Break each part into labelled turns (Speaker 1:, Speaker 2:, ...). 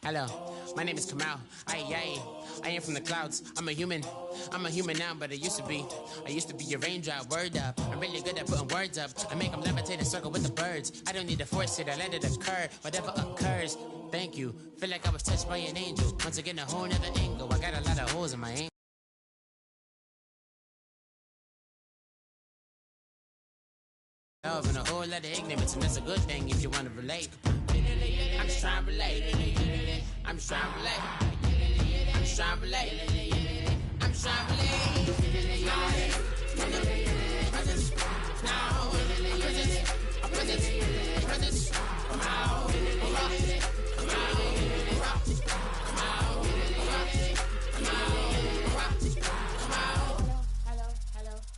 Speaker 1: Hello, my name is Kamal. I am from the clouds. I'm a human now, but I used to be a raindrop. Word up, I'm really good at putting words up. I make them levitate and circle with the birds. I don't need to force it, I let it occur. Whatever occurs, thank you. Feel like I was touched by an angel. Once again, a whole nother angle. I got a lot of holes in my aim. Love and a whole lot of ignorance, and that's a good thing if you want to relate. I'm just trying to relate. I'm just trying to relate. I'm just trying to relate. I'm just trying to relate.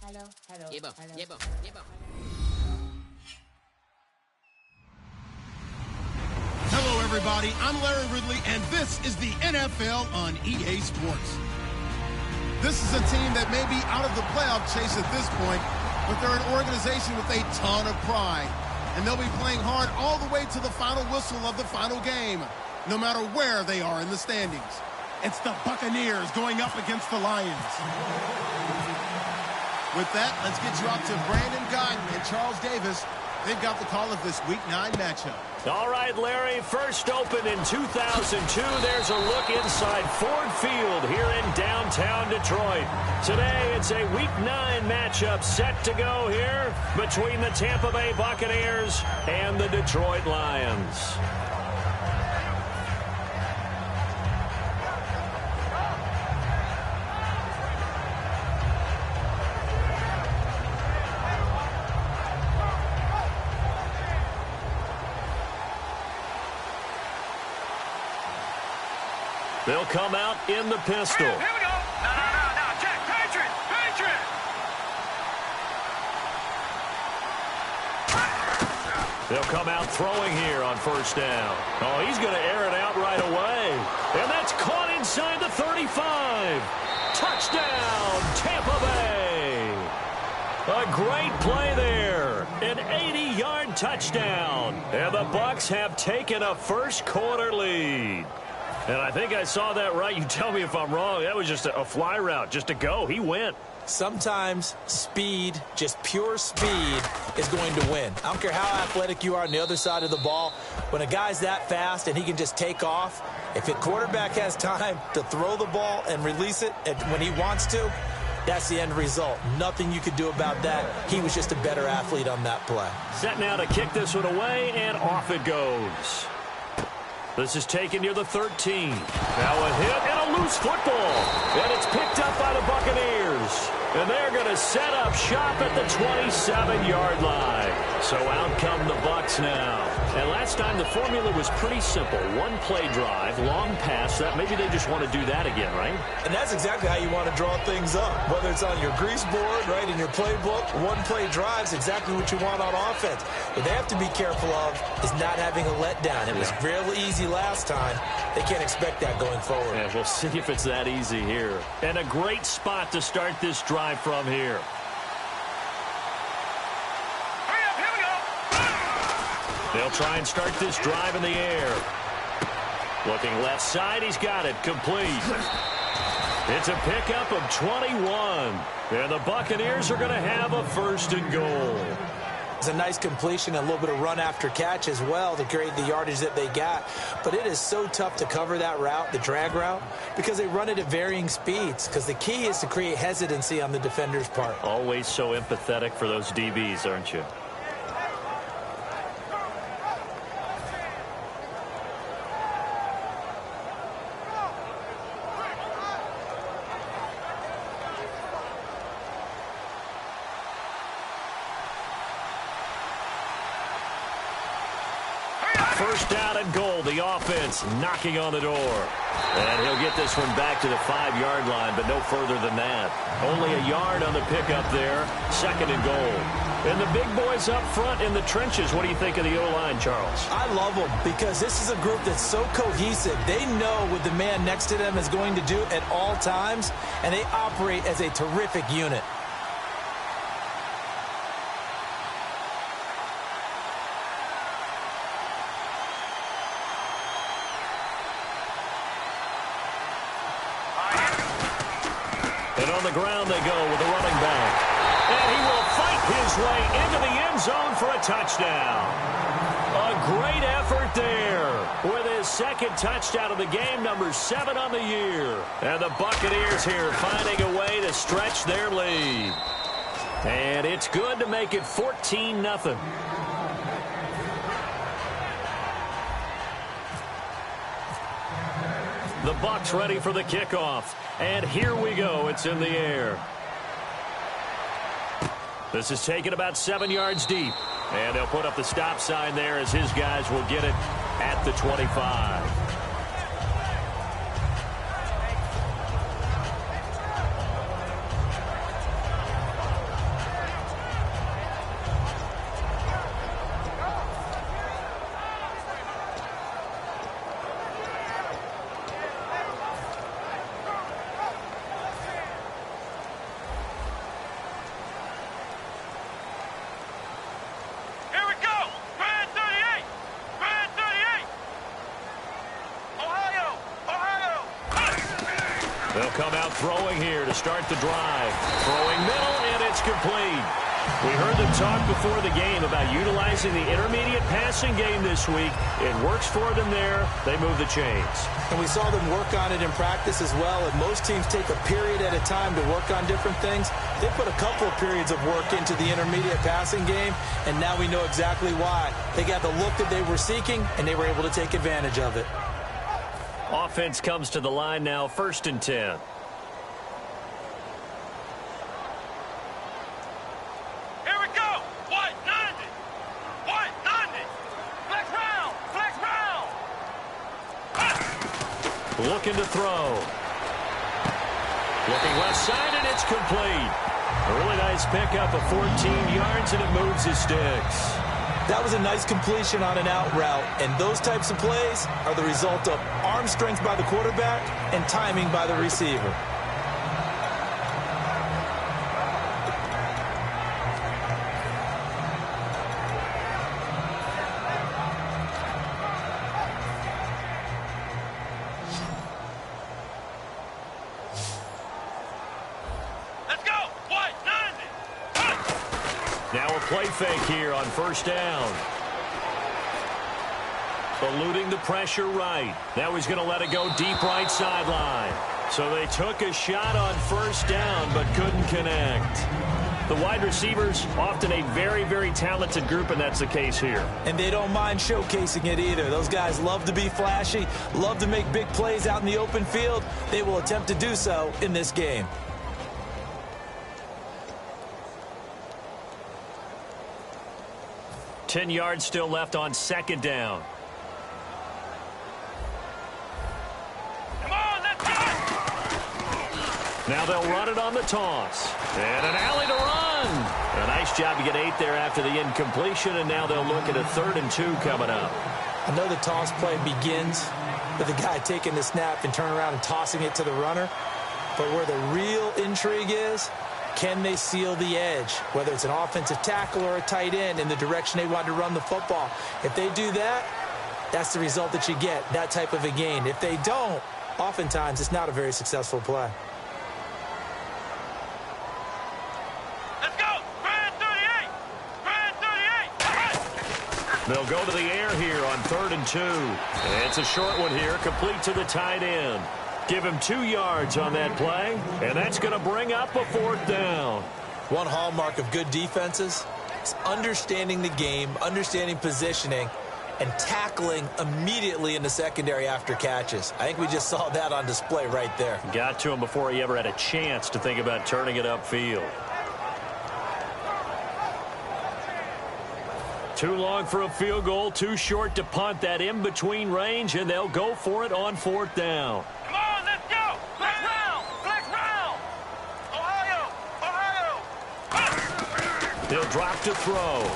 Speaker 1: Hello.
Speaker 2: Hello, everybody. I'm Larry Ridley, and this is the NFL on EA Sports. This is a team that may be out of the playoff chase at this point, but they're an organization with a ton of pride, and they'll be playing hard all the way to the final whistle of the final game, no matter where they are in the standings. It's the Buccaneers going up against the Lions. With that, let's get you out to Brandon Guyton and Charles Davis. They've got the call of this Week 9 matchup.
Speaker 3: All right, Larry, first opened in 2002. There's a look inside Ford Field here in downtown Detroit. Today, it's a Week 9 matchup set to go here between the Tampa Bay Buccaneers and the Detroit Lions. They'll come out in the pistol.
Speaker 4: Here we go. No. Check. Patriot.
Speaker 3: They'll come out throwing here on first down. Oh, he's going to air it out right away. And that's caught inside the 35. Touchdown, Tampa Bay. A great play there. An 80-yard touchdown. And the Bucs have taken a first quarter lead. And I think I saw that right. You tell me if I'm wrong. That was just a fly route, just to go. He went.
Speaker 5: Sometimes speed, just pure speed, is going to win. I don't care how athletic you are on the other side of the ball. When a guy's that fast and he can just take off, if the quarterback has time to throw the ball and release it when he wants to, that's the end result. Nothing you could do about that. He was just a better athlete on that play.
Speaker 3: Set now to kick this one away, and off it goes. This is taken near the 13. Now a hit and a loose football. And it's picked up by the Buccaneers. And they're going to set up shop at the 27-yard line. So out come the Bucs now. And last time the formula was pretty simple. One play drive, long pass. That maybe they just want to do that again, right?
Speaker 5: And that's exactly how you want to draw things up. Whether it's on your grease board, right, in your playbook, one play drive's exactly what you want on offense. What they have to be careful of is not having a letdown. It was real easy last time. They can't expect that going forward.
Speaker 3: Yeah, we'll see if it's that easy here. And a great spot to start this drive from here.
Speaker 4: Hurry up, here we go.
Speaker 3: They'll try and start this drive in the air. Looking left side, he's got it complete. It's a pickup of 21. And the Buccaneers are going to have a first and goal.
Speaker 5: It's a nice completion, a little bit of run after catch as well to create the yardage that they got. But it is so tough to cover that route, the drag route, because they run it at varying speeds. Because the key is to create hesitancy on the defender's part.
Speaker 3: Always so empathetic for those DBs, aren't you? First down and goal. The offense defense knocking on the door. And he'll get this one back to the 5-yard line, but no further than that. Only a yard on the pickup there. 2nd and goal. And the big boys up front in the trenches. What do you think of the O-line, Charles?
Speaker 5: I love them because this is a group that's so cohesive. They know what the man next to them is going to do at all times, and they operate as a terrific unit.
Speaker 3: And on the ground they go with the running back. And he will fight his way into the end zone for a touchdown. A great effort there with his 2nd touchdown of the game, number 7 on the year. And the Buccaneers here finding a way to stretch their lead. And it's good to make it 14-0. The Bucs ready for the kickoff. And here we go. It's in the air. This is taken about 7 yards deep. And they'll put up the stop sign there as his guys will get it at the 25. They'll come out throwing here to start the drive. Throwing middle, and it's complete. We heard them talk before the game about utilizing the intermediate passing game this week. It works for them there. They move the chains.
Speaker 5: And we saw them work on it in practice as well. And most teams take a period at a time to work on different things. They put a couple of periods of work into the intermediate passing game, and now we know exactly why. They got the look that they were seeking, and they were able to take advantage of it.
Speaker 3: Offense comes to the line now, 1st and 10.
Speaker 4: Here we go. White 90. White 90. Flex round. Flex round.
Speaker 3: Looking to throw. Looking left side, and it's complete. A really nice pickup of 14 yards, and it moves his sticks.
Speaker 5: That was a nice completion on an out route, and those types of plays are the result of arm strength by the quarterback and timing by the receiver.
Speaker 4: Let's go. White 90.
Speaker 3: Now a play fake here on 1st down. Eluding the pressure right. Now he's going to let it go deep right sideline. So they took a shot on 1st down but couldn't connect. The wide receivers, often a very, very talented group, and that's the case here.
Speaker 5: And they don't mind showcasing it either. Those guys love to be flashy, love to make big plays out in the open field. They will attempt to do so in this game.
Speaker 3: Ten yards still left on 2nd down.
Speaker 4: Come on, let's go.
Speaker 3: Now they'll run it on the toss. And an alley to run. A nice job to get 8 there after the incompletion, and now they'll look at a 3rd and 2 coming up.
Speaker 5: I know the toss play begins with the guy taking the snap and turning around and tossing it to the runner. But where the real intrigue is, can they seal the edge, whether it's an offensive tackle or a tight end, in the direction they want to run the football? If they do that, that's the result that you get, that type of a gain. If they don't, oftentimes it's not a very successful play.
Speaker 4: Let's go. Grand 38. Grand 38.
Speaker 3: They'll go to the air here on 3rd and 2. And it's a short one here, complete to the tight end. Give him 2 yards on that play, and that's going to bring up a 4th down.
Speaker 5: One hallmark of good defenses is understanding the game, understanding positioning, and tackling immediately in the secondary after catches. I think we just saw that on display right there.
Speaker 3: Got to him before he ever had a chance to think about turning it upfield. Too long for a field goal, too short to punt. That in-between range, and they'll go for it on 4th down.
Speaker 4: Come on, let's go. Flex round. Flex round. Ohio.
Speaker 3: He'll drop to throw.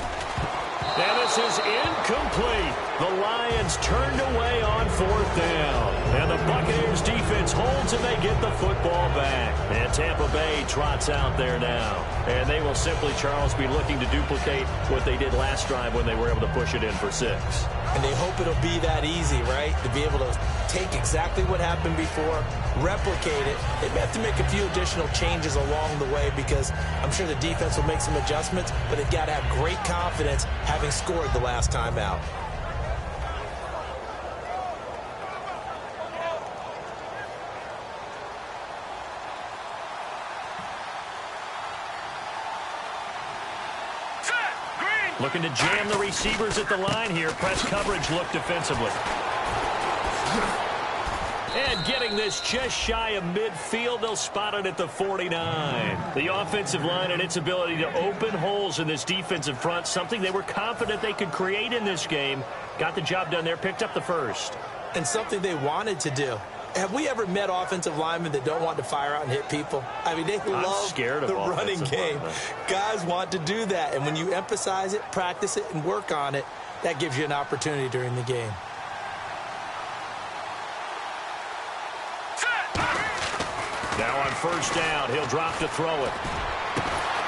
Speaker 3: And this is incomplete. The Lions turned away on 4th down. And the Buccaneers defense holds and they get the football back. And Tampa Bay trots out there now. And they will simply, Charles, be looking to duplicate what they did last drive when they were able to push it in for 6.
Speaker 5: And they hope it'll be that easy, right? To be able to take exactly what happened before, replicate it. They may have to make a few additional changes along the way because I'm sure the defense will make some adjustments, but they've got to have great confidence having scored the last time out.
Speaker 3: Looking to jam the receivers at the line here. Press coverage look defensively. And getting this just shy of midfield, they'll spot it at the 49. The offensive line and its ability to open holes in this defensive front, something they were confident they could create in this game. Got the job done there, picked up the first.
Speaker 5: And something they wanted to do. Have we ever met offensive linemen that don't want to fire out and hit people? I mean, they love the running game. Guys want to do that. And when you emphasize it, practice it, and work on it, that gives you an opportunity during the game.
Speaker 3: Now on 1st down, he'll drop to throw it.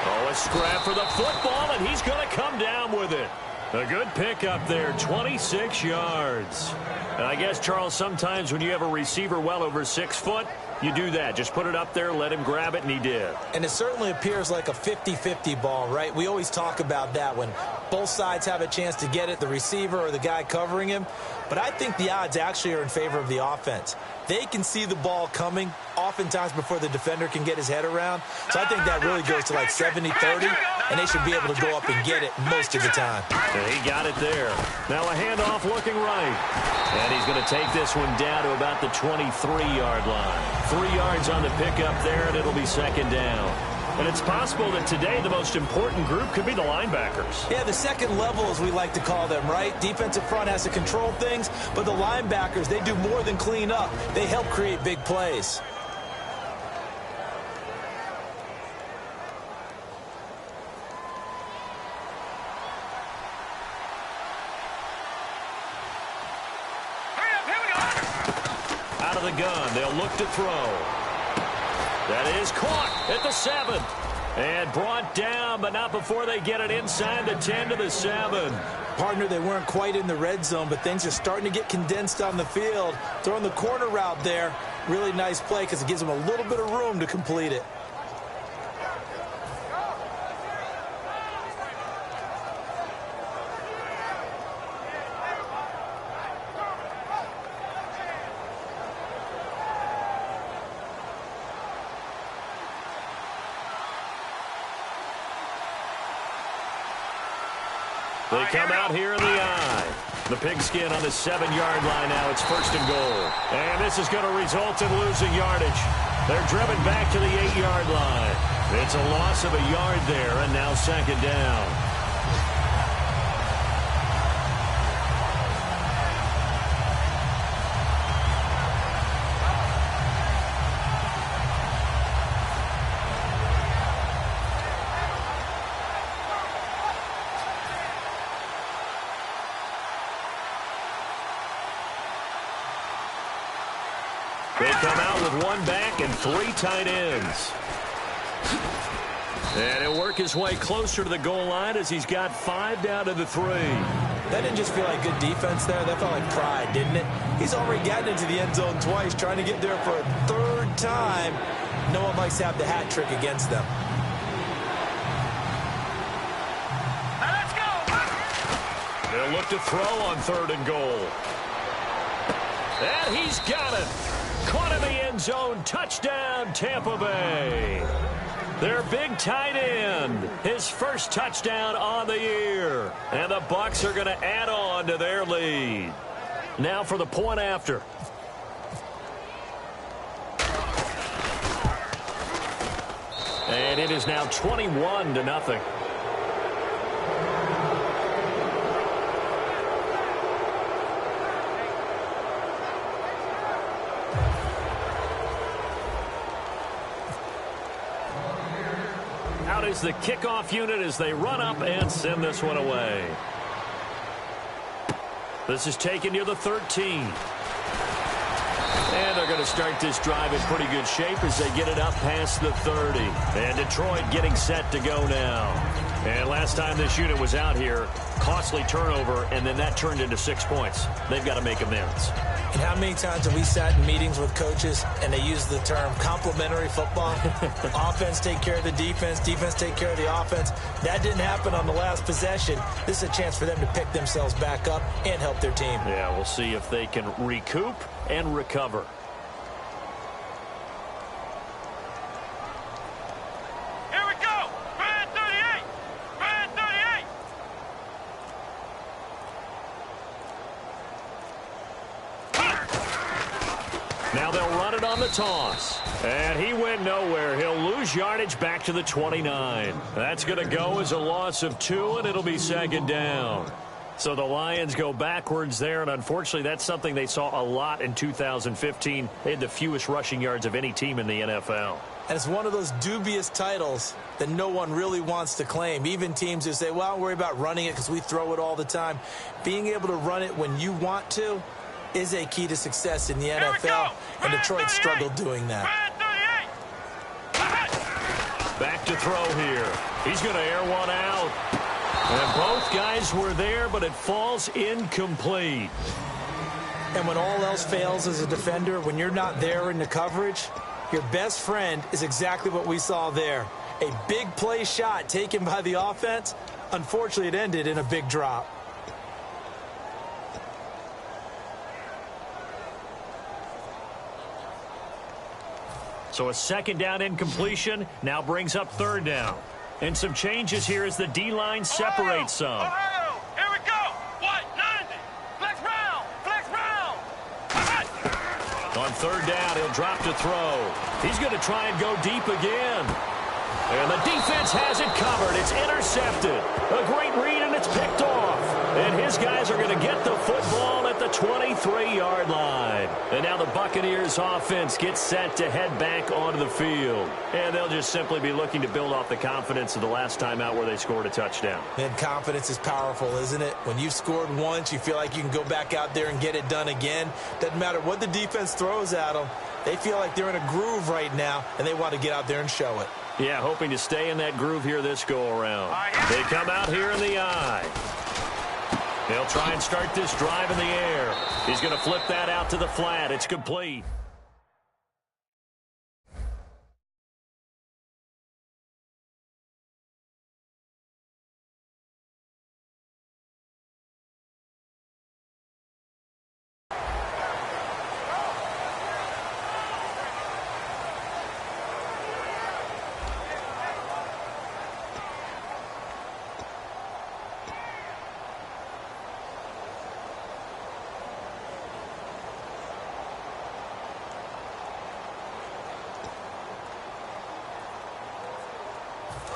Speaker 3: Oh, a scrap for the football, and he's going to come down with it. A good pickup there, 26 yards. And I guess, Charles, sometimes when you have a receiver well over 6 foot, you do that. Just put it up there, let him grab it, and he did.
Speaker 5: And it certainly appears like a 50-50 ball, right? We always talk about that when both sides have a chance to get it, the receiver or the guy covering him. But I think the odds actually are in favor of the offense. They can see the ball coming oftentimes before the defender can get his head around. So I think that really goes to like 70-30, and they should be able to go up and get it most of the time.
Speaker 3: And he got it there. Now a handoff looking right. And he's going to take this one down to about the 23-yard line. 3 yards on the pickup there, and it'll be 2nd down. And it's possible that today the most important group could be the linebackers.
Speaker 5: Yeah, the second level, as we like to call them, right? Defensive front has to control things, but the linebackers, they do more than clean up. They help create big plays.
Speaker 3: Out of the gun, they'll look to throw. That is caught at the 7. And brought down, but not before they get it inside the 10 to the 7.
Speaker 5: Partner, they weren't quite in the red zone, but things are starting to get condensed on the field. Throwing the corner route there, really nice play because it gives them a little bit of room to complete it.
Speaker 3: They come out here in the eye. The pigskin on the 7-yard line now. It's 1st and goal. And this is going to result in losing yardage. They're driven back to the 8-yard line. It's a loss of a yard there, and now 2nd down. They come out with 1 back and 3 tight ends. And he'll work his way closer to the goal line as he's got 5 down to the 3.
Speaker 5: That didn't just feel like good defense there. That felt like pride, didn't it? He's already gotten into the end zone twice, trying to get there for a 3rd time. No one likes to have the hat trick against them.
Speaker 4: Let's go.
Speaker 3: They'll look to throw on 3rd and goal. And he's got it. Caught in the end zone. Touchdown, Tampa Bay. Their big tight end. His first touchdown on the year. And the Bucs are going to add on to their lead. Now for the point after. And it is now 21-0. out is the kickoff unit as they run up and send this one away. This is taken near the 13. And they're going to start this drive in pretty good shape as they get it up past the 30. And Detroit getting set to go now. And last time this unit was out here, costly turnover, and then that turned into 6 points. They've got to make amends.
Speaker 5: And how many times have we sat in meetings with coaches and they use the term complementary football? Offense take care of the defense, defense take care of the offense. That didn't happen on the last possession. This is a chance for them to pick themselves back up and help their team.
Speaker 3: Yeah, we'll see if they can recoup and recover.
Speaker 4: Here we go. Brand 38. Brand 38.
Speaker 3: Now they'll run it on the toss. And he went nowhere. He'll lose yardage back to the 29. That's going to go as a loss of 2, and it'll be second down. So the Lions go backwards there, and unfortunately that's something they saw a lot in 2015. They had the fewest rushing yards of any team in the NFL.
Speaker 5: And it's one of those dubious titles that no one really wants to claim. Even teams who say, well, don't worry about running it because we throw it all the time. Being able to run it when you want to is a key to success in the NFL, and Detroit struggled doing that.
Speaker 3: Back to throw here. He's going to air one out. And both guys were there, but it falls incomplete.
Speaker 5: And when all else fails as a defender, when you're not there in the coverage, your best friend is exactly what we saw there. A big play shot taken by the offense. Unfortunately, it ended in a big drop.
Speaker 3: So a second down incompletion now brings up third down. And some changes here as the D-line separates some.
Speaker 4: Here we go. What? 90. Flex round. Flex round.
Speaker 3: On third down, he'll drop to throw. He's going to try and go deep again. And the defense has it covered. It's intercepted. A great read, and it's picked off. And his guys are going to get the football at the 23-yard line. And now the Buccaneers offense gets set to head back onto the field. And they'll just simply be looking to build off the confidence of the last time out where they scored a touchdown.
Speaker 5: And confidence is powerful, isn't it? When you've scored once, you feel like you can go back out there and get it done again. Doesn't matter what the defense throws at them. They feel like they're in a groove right now, and they want to get out there and show it.
Speaker 3: Yeah, hoping to stay in that groove here this go-around. They come out here in the eye. They'll try and start this drive in the air. He's going to flip that out to the flat. It's complete.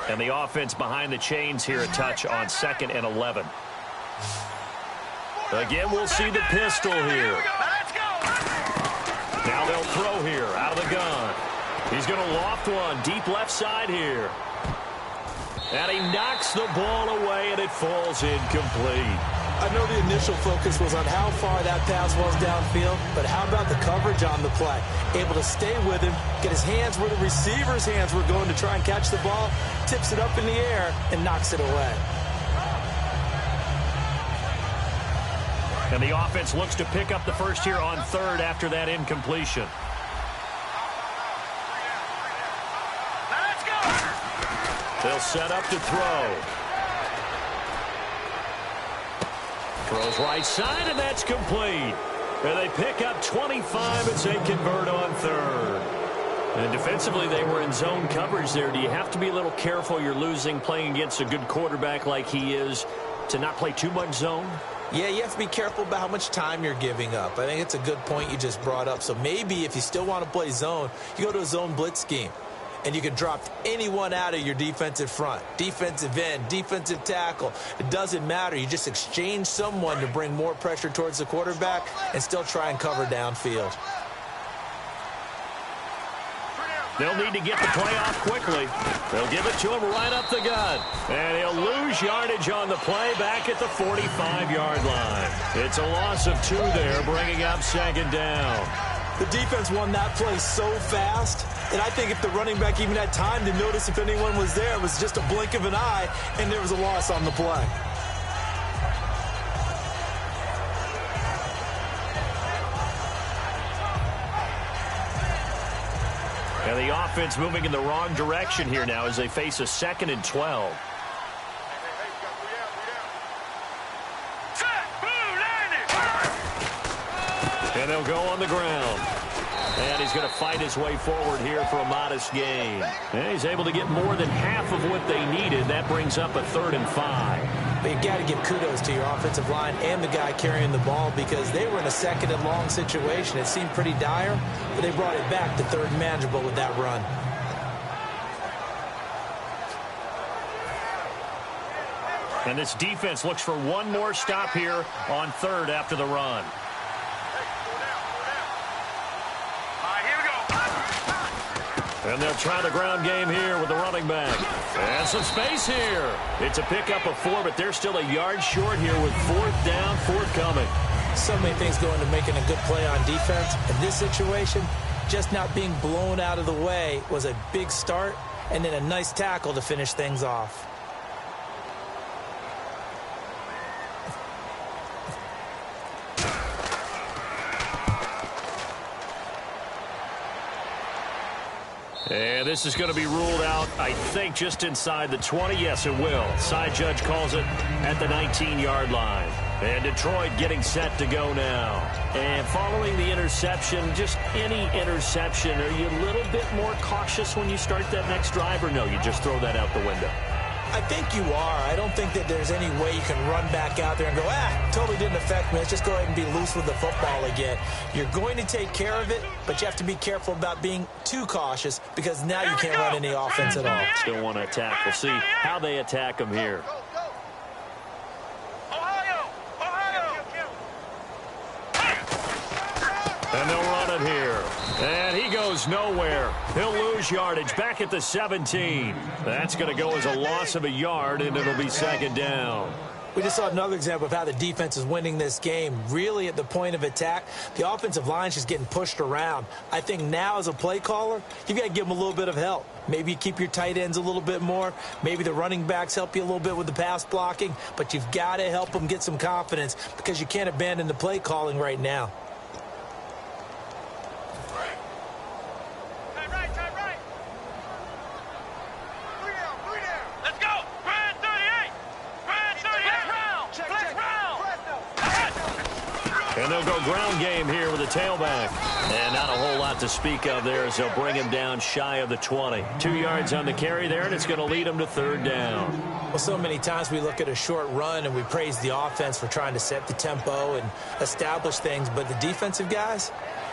Speaker 3: And the offense behind the chains here a touch on 2nd and 11. Again, we'll see the pistol here. Now they'll throw here out of the gun. He's going to loft one deep left side here. And he knocks the ball away, and it falls incomplete.
Speaker 5: I know the initial focus was on how far that pass was downfield, but how about the coverage on the play? Able to stay with him, get his hands where the receiver's hands were going to try and catch the ball, tips it up in the air, and knocks it away.
Speaker 3: And the offense looks to pick up the first here on third after that incompletion.
Speaker 4: Let's go.
Speaker 3: They'll set up to throw. Throws right side, and that's complete. And they pick up 25 as they convert on third. And defensively, they were in zone coverage there. Do you have to be a little careful you're losing playing against a good quarterback like he is to not play too much zone?
Speaker 5: Yeah, you have to be careful about how much time you're giving up. I think it's a good point you just brought up. So maybe if you still want to play zone, you go to a zone blitz scheme. And you can drop anyone out of your defensive front, defensive end, defensive tackle. It doesn't matter. You just exchange someone to bring more pressure towards the quarterback and still try and cover downfield.
Speaker 3: They'll need to get the play off quickly. They'll give it to him right up the gut. And he'll lose yardage on the play back at the 45-yard line. It's a loss of 2 there, bringing up 2nd down.
Speaker 5: The defense won that play so fast, and I think if the running back even had time to notice if anyone was there, it was just a blink of an eye, and there was a loss on the play.
Speaker 3: And the offense moving in the wrong direction here now as they face a 2nd and 12. And they'll go on the ground. And he's going to fight his way forward here for a modest gain. And he's able to get more than half of what they needed. That brings up a 3rd and 5.
Speaker 5: But you got to give kudos to your offensive line and the guy carrying the ball because they were in a 2nd and long situation. It seemed pretty dire, but they brought it back to 3rd and manageable with that run.
Speaker 3: And this defense looks for one more stop here on 3rd after the run. And they'll try the ground game here with the running back. And some space here. It's a pickup of 4, but they're still a yard short here with 4th down, forthcoming.
Speaker 5: So many things go into making a good play on defense. In this situation, just not being blown out of the way was a big start, and then a nice tackle to finish things off.
Speaker 3: And this is going to be ruled out, I think, just inside the 20. Yes, it will. Side judge calls it at the 19-yard line. And Detroit getting set to go now. And following the interception, just any interception, are you a little bit more cautious when you start that next drive, or no, you just throw that out the window?
Speaker 5: I think you are. I don't think that there's any way you can run back out there and go, totally didn't affect me. Let's just go ahead and be loose with the football again. You're going to take care of it, but you have to be careful about being too cautious because now you can't run any offense at all.
Speaker 3: Still want to attack. We'll see how they attack them here. And they'll run it here. And he goes nowhere. He'll lose yardage back at the 17. That's going to go as a loss of a yard, and it'll be 2nd down.
Speaker 5: We just saw another example of how the defense is winning this game. Really at the point of attack, the offensive line's just getting pushed around. I think now as a play caller, you've got to give them a little bit of help. Maybe you keep your tight ends a little bit more. Maybe the running backs help you a little bit with the pass blocking. But you've got to help them get some confidence because you can't abandon the play calling right now.
Speaker 3: And they'll go ground game here with a tailback. And not a whole lot to speak of there as they'll bring him down shy of the 20. 2 yards on the carry there, and it's going to lead him to 3rd down.
Speaker 5: Well, so many times we look at a short run and we praise the offense for trying to set the tempo and establish things. But the defensive guys,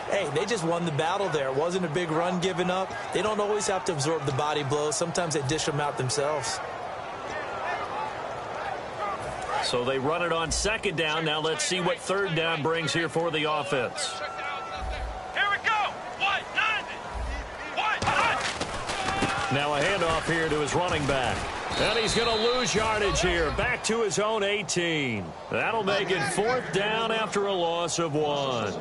Speaker 5: hey, they just won the battle there. It wasn't a big run given up. They don't always have to absorb the body blows. Sometimes they dish them out themselves.
Speaker 3: So they run it on 2nd down. Now let's see what 3rd down brings here for the offense.
Speaker 4: Here we go. What? 90. What?
Speaker 3: Now a handoff here to his running back. And he's going to lose yardage here. Back to his own 18. That'll make it 4th down after a loss of 1.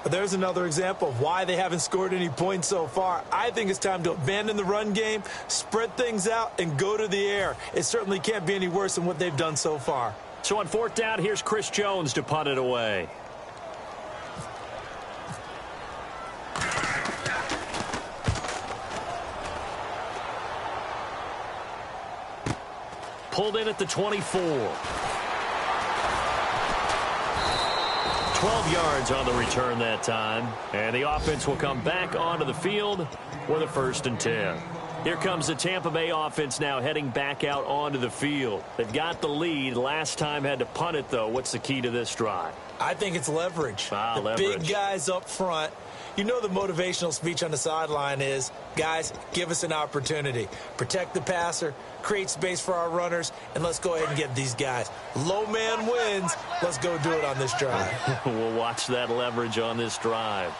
Speaker 5: But there's another example of why they haven't scored any points so far. I think it's time to abandon the run game, spread things out, and go to the air. It certainly can't be any worse than what they've done so far.
Speaker 3: So on 4th down, here's Chris Jones to punt it away. Pulled in at the 24. 12 yards on the return that time. And the offense will come back onto the field with a 1st and 10. Here comes the Tampa Bay offense now heading back out onto the field. They've got the lead. Last time had to punt it, though. What's the key to this drive?
Speaker 5: I think it's leverage. The
Speaker 3: leverage.
Speaker 5: Big guys up front. You know the motivational speech on the sideline is, guys, give us an opportunity. Protect the passer, create space for our runners, and let's go ahead and get these guys. Low man wins. Let's go do it on this drive.
Speaker 3: We'll watch that leverage on this drive.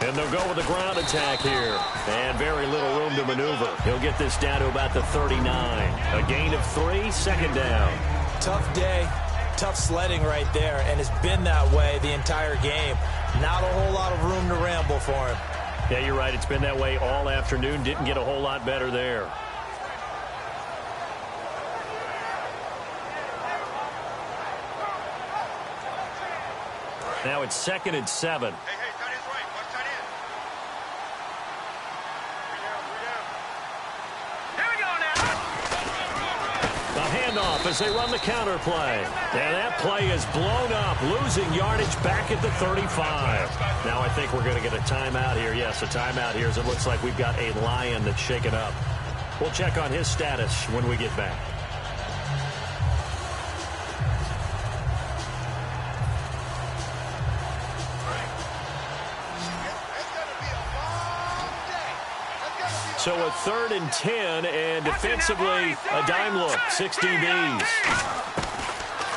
Speaker 3: And they'll go with a ground attack here. And very little room to maneuver. He'll get this down to about the 39. A gain of 3, second down.
Speaker 5: Tough day, tough sledding right there, and it's been that way the entire game. Not a whole lot of room to ramble for him.
Speaker 3: Yeah, you're right. It's been that way all afternoon. Didn't get a whole lot better there. Now it's 2nd and 7.
Speaker 4: Hey, tight end's right. Watch tight end. Here we go now.
Speaker 3: The handoff as they run the counter play. And that play is blown up, losing yardage back at the 35. Now I think we're going to get a timeout here. Yes, a timeout here as it looks like we've got a Lion that's shaken up. We'll check on his status when we get back. So a 3rd and 10, and defensively, a dime look, 60 Bs.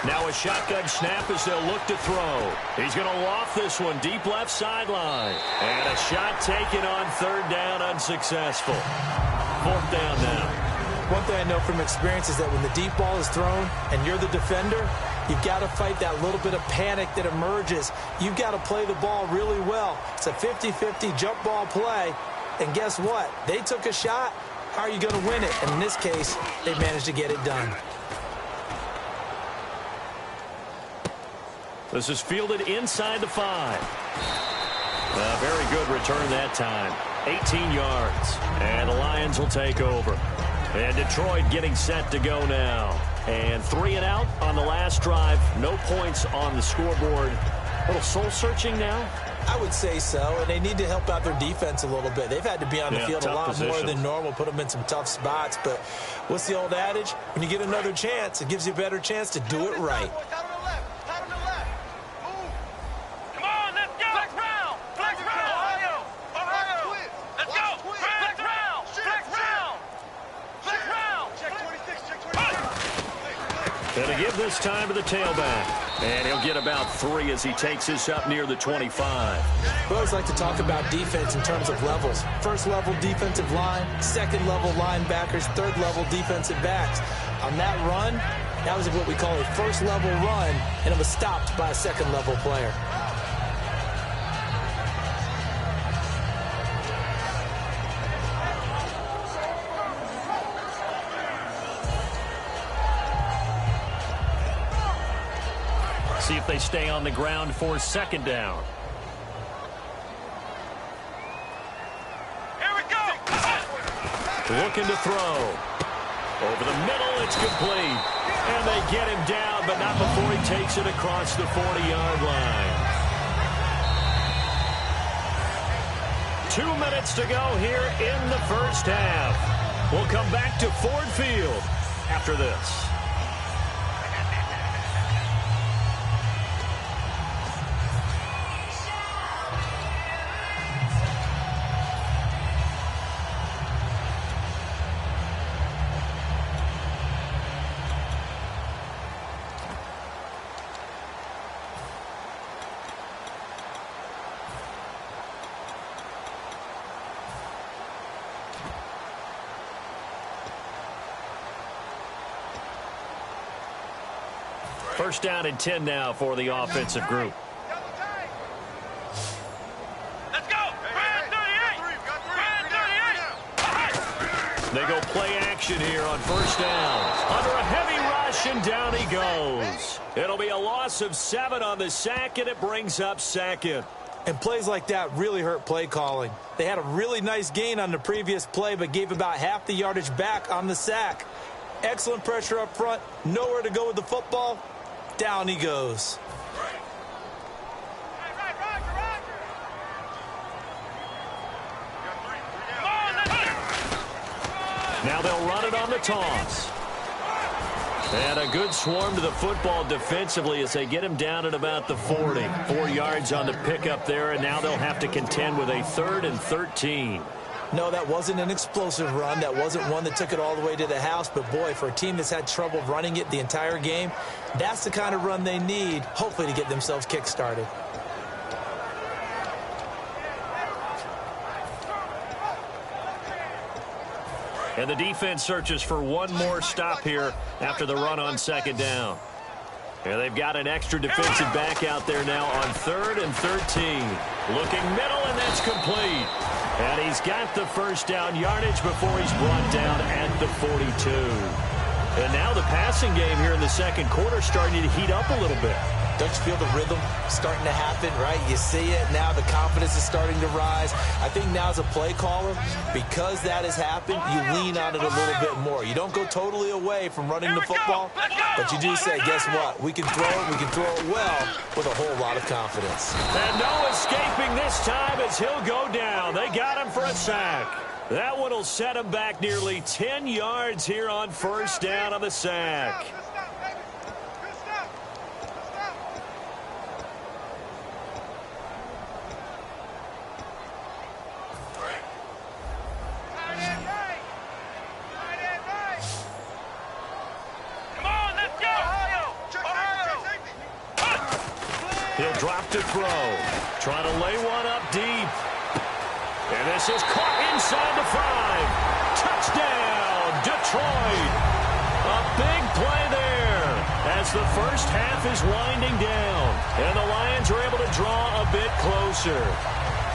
Speaker 3: Now a shotgun snap as they'll look to throw. He's going to loft this one deep left sideline. And a shot taken on 3rd down, unsuccessful. 4th down now.
Speaker 5: One thing I know from experience is that when the deep ball is thrown and you're the defender, you've got to fight that little bit of panic that emerges. You've got to play the ball really well. It's a 50-50 jump ball play. And guess what? They took a shot. How are you going to win it? And in this case, they managed to get it done.
Speaker 3: This is fielded inside the 5. A very good return that time. 18 yards. And the Lions will take over. And Detroit getting set to go now. And 3 and out on the last drive. No points on the scoreboard. A little soul-searching now.
Speaker 5: I would say so, and they need to help out their defense a little bit. They've had to be on the field a lot more than normal, put them in some tough spots. But what's the old adage? When you get another chance, it gives you a better chance to do it right.
Speaker 4: Come on, let's go. Flex round. Flex round. Ohio. Let's go. Flex round. Flex round. Flex round. Check 26. Check 26.
Speaker 3: And to give this time to the tailback. And he'll get about 3 as he takes this up near the 25.
Speaker 5: We always like to talk about defense in terms of levels. First level defensive line, second level linebackers, third level defensive backs. On that run, that was what we call a first level run, and it was stopped by a second level player.
Speaker 3: See if they stay on the ground for 2nd down.
Speaker 4: Here we go.
Speaker 3: Looking to throw. Over the middle, it's complete. And they get him down, but not before he takes it across the 40-yard line. 2 minutes to go here in the first half. We'll come back to Ford Field after this. First down and 10 now for the offensive group.
Speaker 4: Let's go.
Speaker 3: They go play action here on first down. Under a heavy rush, and down he goes. It'll be a loss of 7 on the sack, and it brings up 2nd.
Speaker 5: And plays like that really hurt play calling. They had a really nice gain on the previous play, but gave about half the yardage back on the sack. Excellent pressure up front. Nowhere to go with the football. Down he goes.
Speaker 3: Now they'll run it on the toss. And a good swarm to the football defensively as they get him down at about the 40. 4 yards on the pickup there, and now they'll have to contend with a 3rd and 13.
Speaker 5: No, that wasn't an explosive run. That wasn't one that took it all the way to the house. But, boy, for a team that's had trouble running it the entire game, that's the kind of run they need, hopefully, to get themselves kick-started.
Speaker 3: And the defense searches for one more stop here after the run on second down. And they've got an extra defensive back out there now on 3rd and 13. Looking middle, and that's complete. And he's got the first down yardage before he's brought down at the 42. And now the passing game here in the second quarter starting to heat up a little bit.
Speaker 5: Don't you feel the rhythm starting to happen, right? You see it. Now the confidence is starting to rise. I think now as a play caller, because that has happened, you lean on it a little bit more. You don't go totally away from running the football, but you do say, guess what? We can throw it. We can throw it well with a whole lot of confidence.
Speaker 3: And no escaping this time as he'll go down. They got him for a sack. That one will set him back nearly 10 yards here on first down on the sack. He'll drop to throw. Trying to lay one up deep. And this is caught inside the 5. Touchdown, Detroit. A big play there as the first half is winding down. And the Lions are able to draw a bit closer.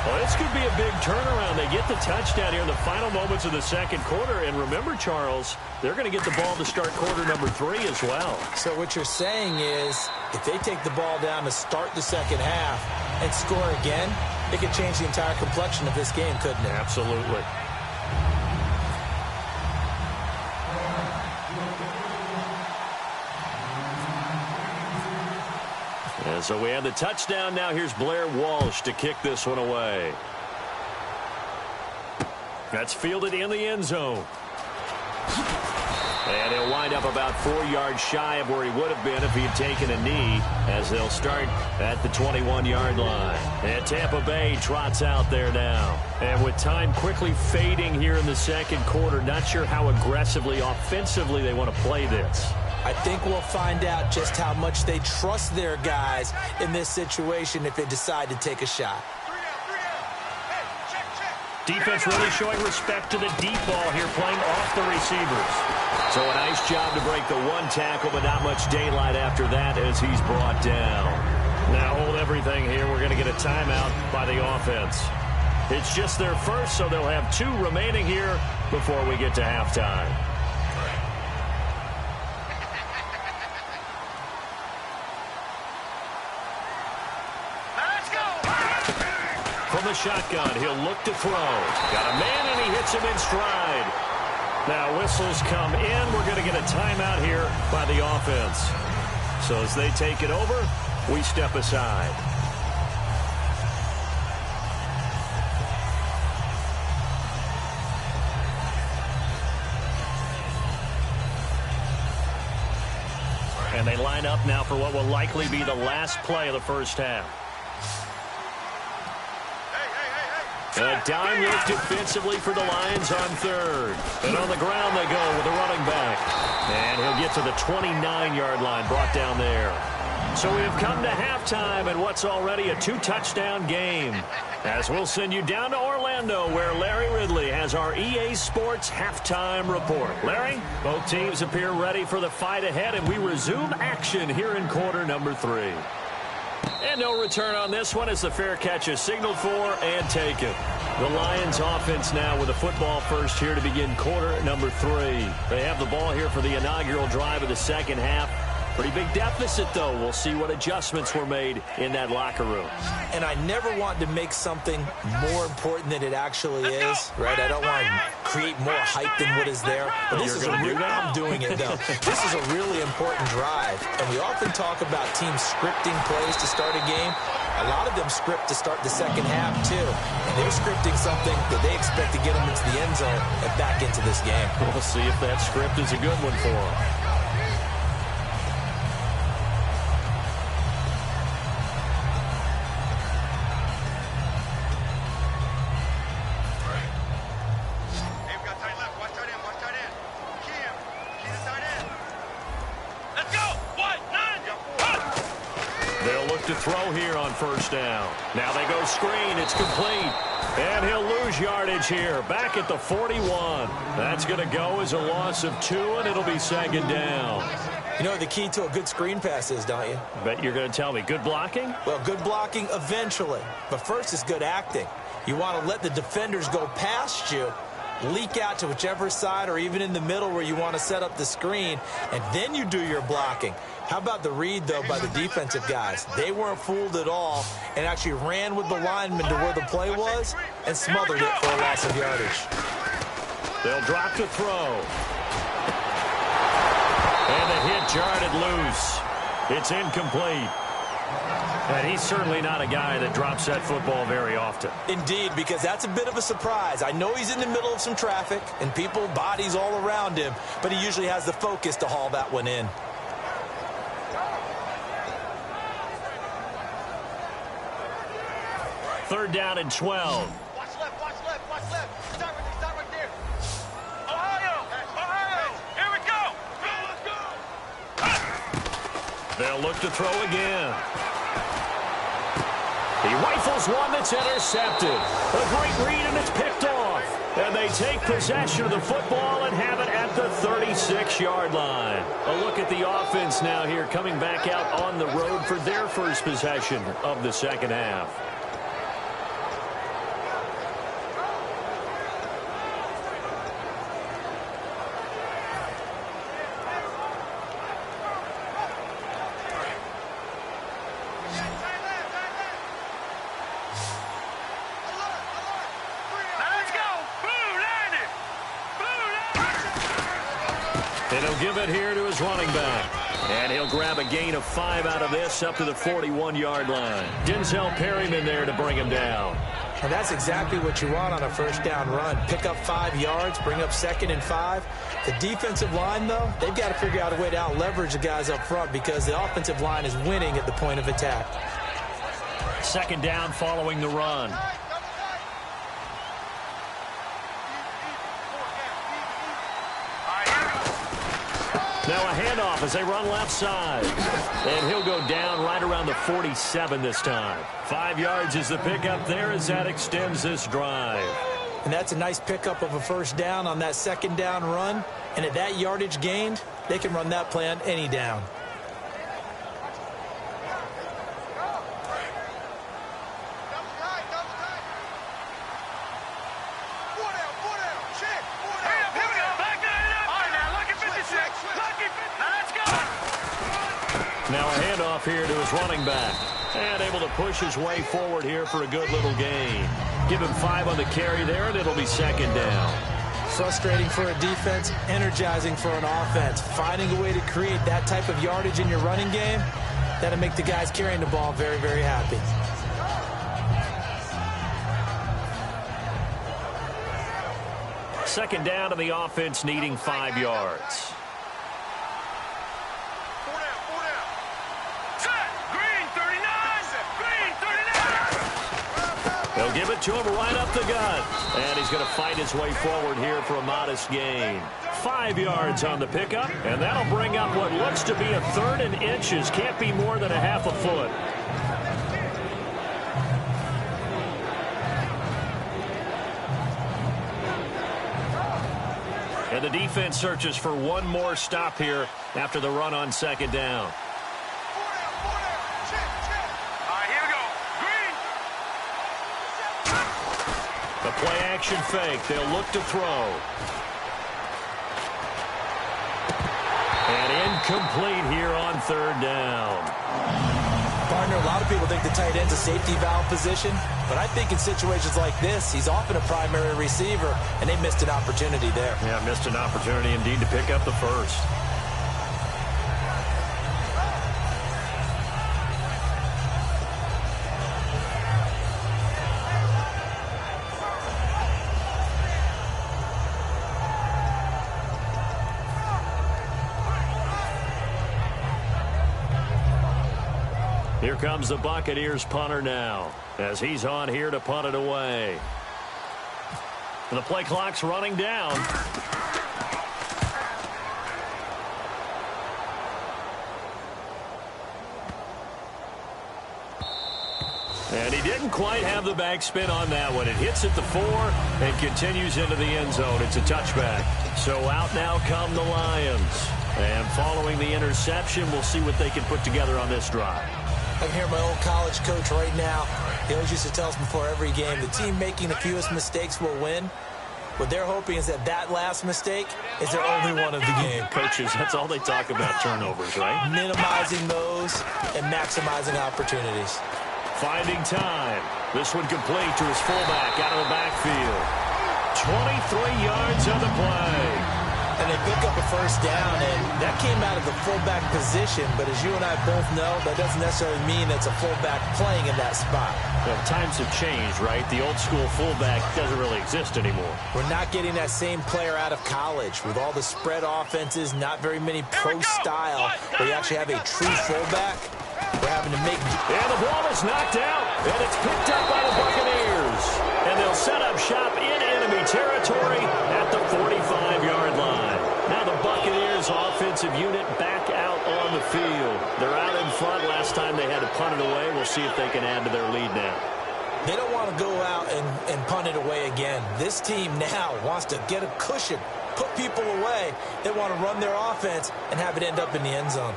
Speaker 3: Well, this could be a big turnaround. They get the touchdown here in the final moments of the second quarter. And remember, Charles, they're going to get the ball to start quarter number 3 as well.
Speaker 5: So what you're saying is if they take the ball down to start the second half and score again, it could change the entire complexion of this game, couldn't it?
Speaker 3: Absolutely. And so we have the touchdown. Now here's Blair Walsh to kick this one away. That's fielded in the end zone. And he'll wind up about 4 yards shy of where he would have been if he had taken a knee, as they'll start at the 21-yard line. And Tampa Bay trots out there now. And with time quickly fading here in the second quarter, not sure how aggressively, offensively they want to play this.
Speaker 5: I think we'll find out just how much they trust their guys in this situation if they decide to take a shot.
Speaker 3: Defense really showing respect to the deep ball here, playing off the receivers. So a nice job to break the one tackle, but not much daylight after that as he's brought down. Now hold everything here. We're going to get a timeout by the offense. It's just their first, so they'll have 2 remaining here before we get to halftime. From the shotgun, he'll look to throw. Got a man, and he hits him in stride. Now whistles come in. We're going to get a timeout here by the offense. So as they take it over, we step aside. And they line up now for what will likely be the last play of the first half. A dime look defensively for the Lions on 3rd. And on the ground they go with the running back. And he'll get to the 29-yard line, brought down there. So we have come to halftime in what's already a 2-touchdown game. As we'll send you down to Orlando, where Larry Ridley has our EA Sports halftime report. Larry, both teams appear ready for the fight ahead, and we resume action here in quarter number 3. And no return on this one as the fair catch is signaled for and taken. The Lions offense now with a football first here to begin quarter number 3. They have the ball here for the inaugural drive of the second half. Pretty big deficit, though. We'll see what adjustments were made in that locker room.
Speaker 5: And I never want to make something more important than it actually is, right? I don't want to create more hype than what is there. But this is I'm doing it, though. This is a really important drive. And we often talk about teams scripting plays to start a game. A lot of them script to start the second half, too. And they're scripting something that they expect to get them into the end zone and back into this game.
Speaker 3: We'll see if that script is a good one for them. throw here on first down. Now they go screen. It's complete. And he'll lose yardage here. Back at the 41. That's going to go as a loss of 2, and it'll be second down.
Speaker 5: You know what the key to a good screen pass is, don't you?
Speaker 3: Bet you're going to tell me. Good blocking?
Speaker 5: Well, good blocking eventually. But first is good acting. You want to let the defenders go past you, leak out to whichever side or even in the middle where you want to set up the screen, and then you do your blocking. How about the read, though, by the defensive guys? They weren't fooled at all and actually ran with the lineman to where the play was and smothered it for a loss of yardage.
Speaker 3: They'll drop to throw. And the hit jarred loose. It's incomplete. And he's certainly not a guy that drops that football very often.
Speaker 5: Indeed, because that's a bit of a surprise. I know he's in the middle of some traffic and people, bodies all around him, but he usually has the focus to haul that one in.
Speaker 3: Third down and 12.
Speaker 4: Watch left, watch left, watch left. Start right there. Ohio, here we go. Let's go.
Speaker 3: They'll look to throw again. He rifles one that's intercepted. A great read, and it's picked off. And they take possession of the football and have it at the 36-yard line. A look at the offense now here, coming back out on the road for their first possession of the second half. And he'll give it here to his running back. And he'll grab a gain of 5 out of this up to the 41-yard line. Denzel Perryman there to bring him down.
Speaker 5: And that's exactly what you want on a first down run. Pick up 5 yards, bring up 2nd and 5. The defensive line, though, they've got to figure out a way to out-leverage the guys up front because the offensive line is winning at the point of attack.
Speaker 3: Second down following the run. Now a handoff as they run left side. And he'll go down right around the 47 this time. 5 yards is the pickup there as that extends this drive.
Speaker 5: And that's a nice pickup of a first down on that second down run. And at that yardage gained, they can run that play on any down.
Speaker 3: Now a handoff here to his running back. And able to push his way forward here for a good little gain. Give him 5 on the carry there, and it'll be second down.
Speaker 5: Frustrating for a defense, energizing for an offense. Finding a way to create that type of yardage in your running game, that'll make the guys carrying the ball very, very happy.
Speaker 3: Second down to the offense needing 5 yards. They'll give it to him right up the gut. And he's going to fight his way forward here for a modest gain. 5 yards on the pickup, and that'll bring up what looks to be a 3rd and inches. Can't be more than a half a foot. And the defense searches for one more stop here after the run on second down. The play action fake. They'll look to throw. And incomplete here on 3rd down.
Speaker 5: Partner, a lot of people think the tight end's a safety valve position, but I think in situations like this, he's often a primary receiver, and they missed an opportunity there.
Speaker 3: Yeah, missed an opportunity indeed to pick up the first. Here comes the Buccaneers punter now as he's on here to punt it away. The play clock's running down. And he didn't quite have the backspin on that one. It hits at the 4 and continues into the end zone. It's a touchback. So out now come the Lions. And following the interception, we'll see what they can put together on this drive.
Speaker 5: I can hear my old college coach right now. He always used to tell us before every game, the team making the fewest mistakes will win. What they're hoping is that last mistake is their only one of the game.
Speaker 3: Coaches, that's all they talk about, turnovers, right?
Speaker 5: Minimizing those and maximizing opportunities.
Speaker 3: Finding time. This one complete to his fullback out of the backfield. 23 yards on the play.
Speaker 5: And they pick up a first down, and that came out of the fullback position. But as you and I both know, that doesn't necessarily mean it's a fullback playing in that spot.
Speaker 3: Well, times have changed, right? The old school fullback doesn't really exist anymore.
Speaker 5: We're not getting that same player out of college. With all the spread offenses, not very many pro style, where you actually have a true fullback. We're having to make...
Speaker 3: And the ball is knocked out, and it's picked up by the Buccaneers. And they'll set up shop in enemy territory at the 45-yard line. Now the Buccaneers offensive unit back out on the field. They're out in front. Last time they had to punt it away. We'll see if they can add to their lead now.
Speaker 5: They don't want to go out and punt it away again. This team now wants to get a cushion, put people away. They want to run their offense and have it end up in the end zone.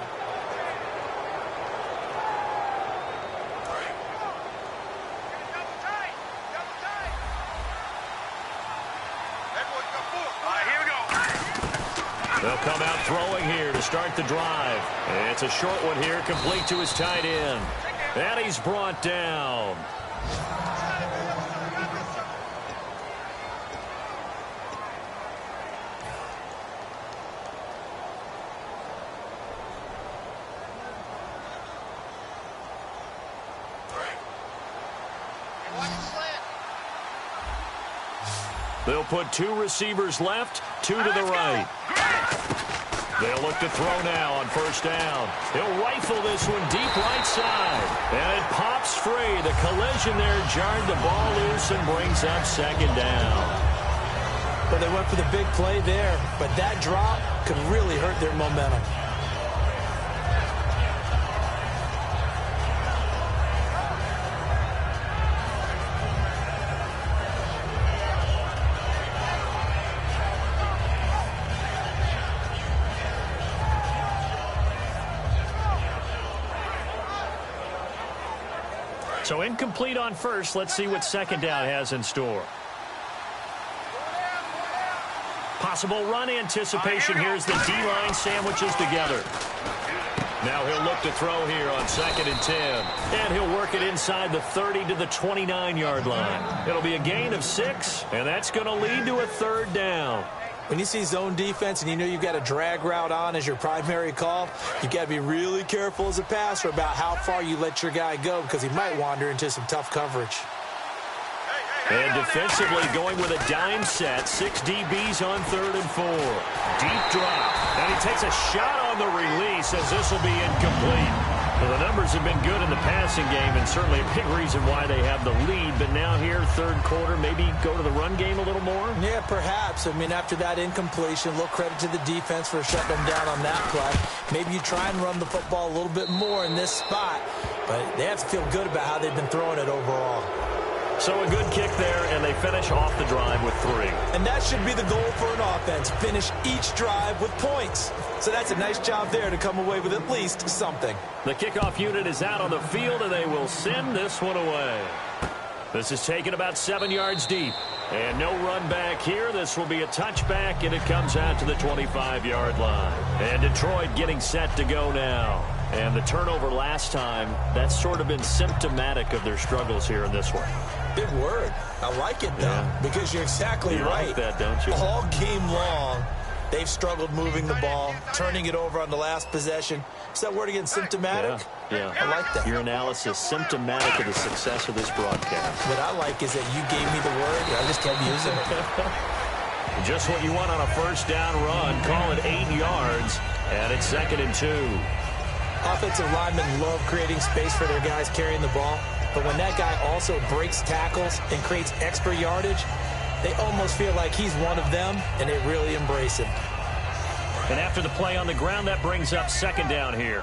Speaker 3: They'll come out throwing here to start the drive. And it's a short one here, complete to his tight end. And he's brought down. They'll put 2 receivers left, 2 to the right. They'll look to throw now on first down. He'll rifle this one deep right side. And it pops free. The collision there jarred the ball loose and brings up second down.
Speaker 5: But they went for the big play there. But that drop could really hurt their momentum.
Speaker 3: So incomplete on first. Let's see what second down has in store. Possible run anticipation. Here's the D-line sandwiches together. Now he'll look to throw here on 2nd and 10. And he'll work it inside the 30 to the 29-yard line. It'll be a gain of 6, and that's going to lead to a 3rd down.
Speaker 5: When you see zone defense and you know you've got a drag route on as your primary call, you've got to be really careful as a passer about how far you let your guy go because he might wander into some tough coverage.
Speaker 3: And defensively going with a dime set, 6 DBs on 3rd and 4. Deep drop, and he takes a shot on the release as this will be incomplete. Well, the numbers have been good in the passing game and certainly a big reason why they have the lead. But now here, 3rd quarter, maybe go to the run game a little more?
Speaker 5: Yeah, perhaps. I mean, after that incompletion, a little credit to the defense for shutting them down on that play. Maybe you try and run the football a little bit more in this spot. But they have to feel good about how they've been throwing it overall.
Speaker 3: So a good kick there, and they finish off the drive with 3.
Speaker 5: And that should be the goal for an offense, finish each drive with points. So that's a nice job there to come away with at least something.
Speaker 3: The kickoff unit is out on the field, and they will send this one away. This is taken about 7 yards deep. And no run back here. This will be a touchback, and it comes out to the 25-yard line. And Detroit getting set to go now. And the turnover last time, that's sort of been symptomatic of their struggles here in this one.
Speaker 5: Big word. I like it, though, because you're exactly right.
Speaker 3: You like that, don't you?
Speaker 5: All game long, they've struggled moving the ball, turning it over on the last possession. Is that word again, symptomatic?
Speaker 3: Yeah.
Speaker 5: I like that.
Speaker 3: Your analysis, symptomatic of the success of this broadcast.
Speaker 5: What I like is that you gave me the word, and I just kept using it.
Speaker 3: Just what you want on a first down run. Call it 8 yards, and it's 2nd and 2.
Speaker 5: Offensive linemen love creating space for their guys carrying the ball. But when that guy also breaks tackles and creates extra yardage, they almost feel like he's one of them, and they really embrace him.
Speaker 3: And after the play on the ground, that brings up 2nd down here.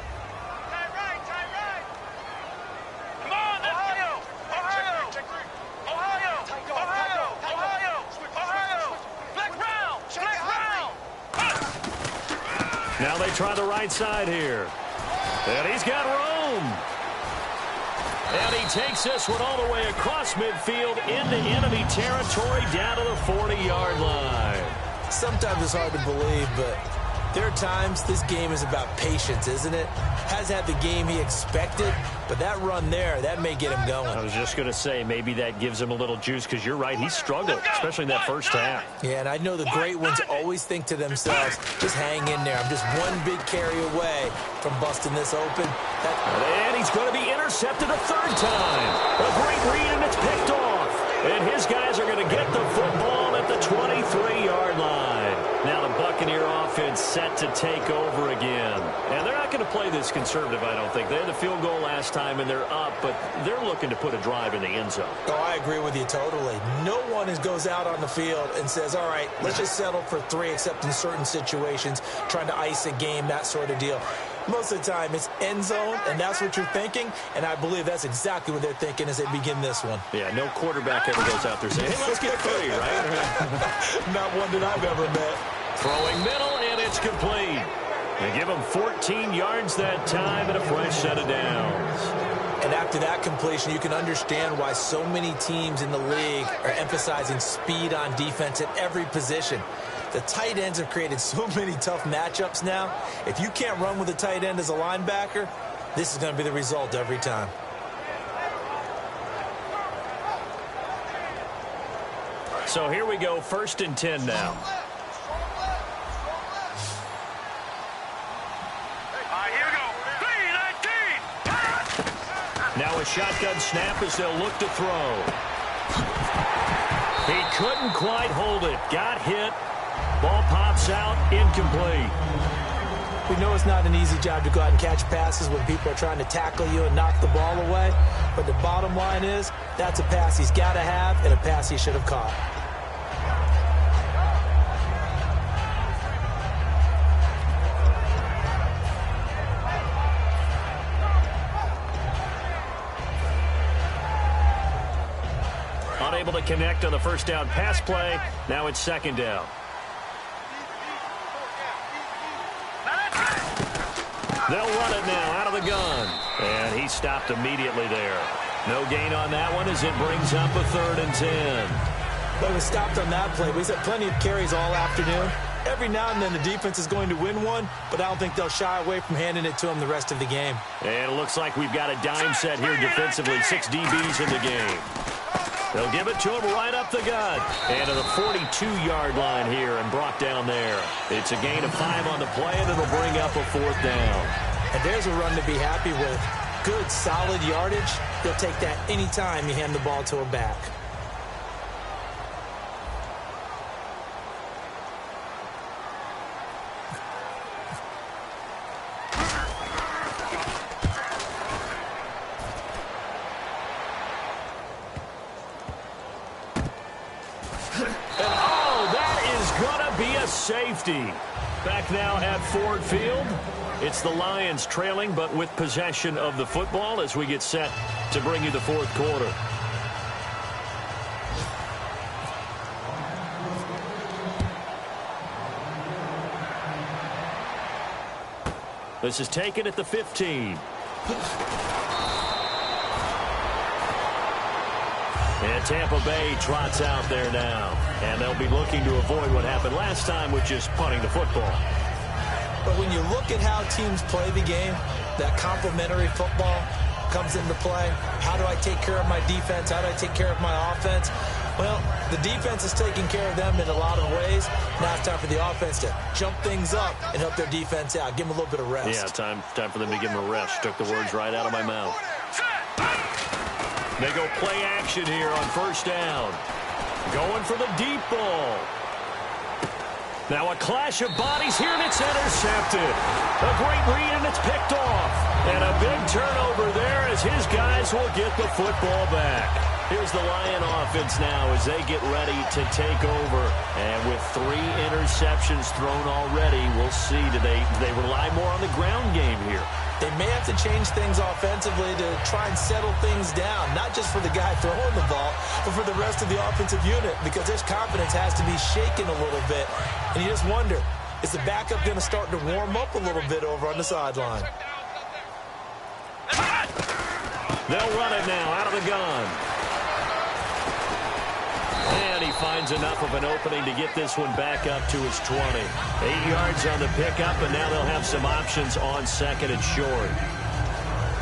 Speaker 4: Come on, let's go.
Speaker 3: Now they try the right side here. And he's got room. And he takes this one all the way across midfield into enemy territory down to the 40-yard line.
Speaker 5: Sometimes it's hard to believe, but there are times this game is about patience, isn't it? Has had the game he expected, but that run there, that may get him going.
Speaker 3: I was just going to say, maybe that gives him a little juice, because you're right, he struggled, especially in that first half.
Speaker 5: Yeah, and I know the great ones always think to themselves, just hang in there. I'm just one big carry away from busting this open.
Speaker 3: And he's going to be intercepted a third time. A great read, and it's picked off. And his guys are going to get the football at the 23-yard line. Now the Buccaneer offense set to take over again. And they're not going to play this conservative, I don't think. They had the field goal last time, and they're up, but they're looking to put a drive in the end zone.
Speaker 5: Oh, I agree with you totally. No one goes out on the field and says, all right, let's just settle for 3, except in certain situations, trying to ice a game, that sort of deal. Most of the time, it's end zone, and that's what you're thinking, and I believe that's exactly what they're thinking as they begin this one.
Speaker 3: Yeah, no quarterback ever goes out there saying, hey, let's get 3, right?
Speaker 5: Not one that I've ever met.
Speaker 3: Throwing middle, and it's complete. They give him 14 yards that time and a fresh set of downs.
Speaker 5: And after that completion, you can understand why so many teams in the league are emphasizing speed on defense at every position. The tight ends have created so many tough matchups now. If you can't run with a tight end as a linebacker, this is going to be the result every time.
Speaker 3: So here we go, 1st and 10 now. Now a shotgun snap as they'll look to throw. He couldn't quite hold it. Got hit. Ball pops out, incomplete.
Speaker 5: We know it's not an easy job to go out and catch passes when people are trying to tackle you and knock the ball away. But the bottom line is, that's a pass he's got to have and a pass he should have caught.
Speaker 3: Unable to connect on the first down pass play. Now it's 2nd down. They'll run it now out of the gun. And he stopped immediately there. No gain on that one as it brings up a 3rd and 10.
Speaker 5: But we stopped on that play. We've had plenty of carries all afternoon. Every now and then the defense is going to win one, but I don't think they'll shy away from handing it to him the rest of the game.
Speaker 3: And it looks like we've got a dime set here defensively. 6 DBs in the game. They'll give it to him right up the gut. And to the 42-yard line here and brought down there. It's a gain of 5 on the play, and it'll bring up a 4th down.
Speaker 5: And there's a run to be happy with. Good, solid yardage. He'll take that anytime you hand the ball to a back.
Speaker 3: Safety. Back now at Ford Field. It's the Lions trailing, but with possession of the football as we get set to bring you the 4th quarter. This is taken at the 15. And Tampa Bay trots out there now. And they'll be looking to avoid what happened last time, which is punting the football.
Speaker 5: But when you look at how teams play the game, that complementary football comes into play. How do I take care of my defense? How do I take care of my offense? Well, the defense is taking care of them in a lot of ways. Now it's time for the offense to jump things up and help their defense out. Give them a little bit of rest.
Speaker 3: Yeah, time for them to give them a rest. Took the words right out of my mouth. They go play action here on 1st down. Going for the deep ball. Now a clash of bodies here, and it's intercepted. A great read, and it's picked off. And a big turnover there as his guys will get the football back. Here's the Lion offense now as they get ready to take over. And with 3 interceptions thrown already, we'll see. Do they rely more on the ground game here?
Speaker 5: They may have to change things offensively to try and settle things down, not just for the guy throwing the ball, but for the rest of the offensive unit, because their confidence has to be shaken a little bit. And you just wonder, Is the backup going to start to warm up a little bit over on the sideline?
Speaker 3: They'll run it now out of the gun. And he finds enough of an opening to get this one back up to his 20. 8 yards on the pickup, and now they'll have some options on second and short.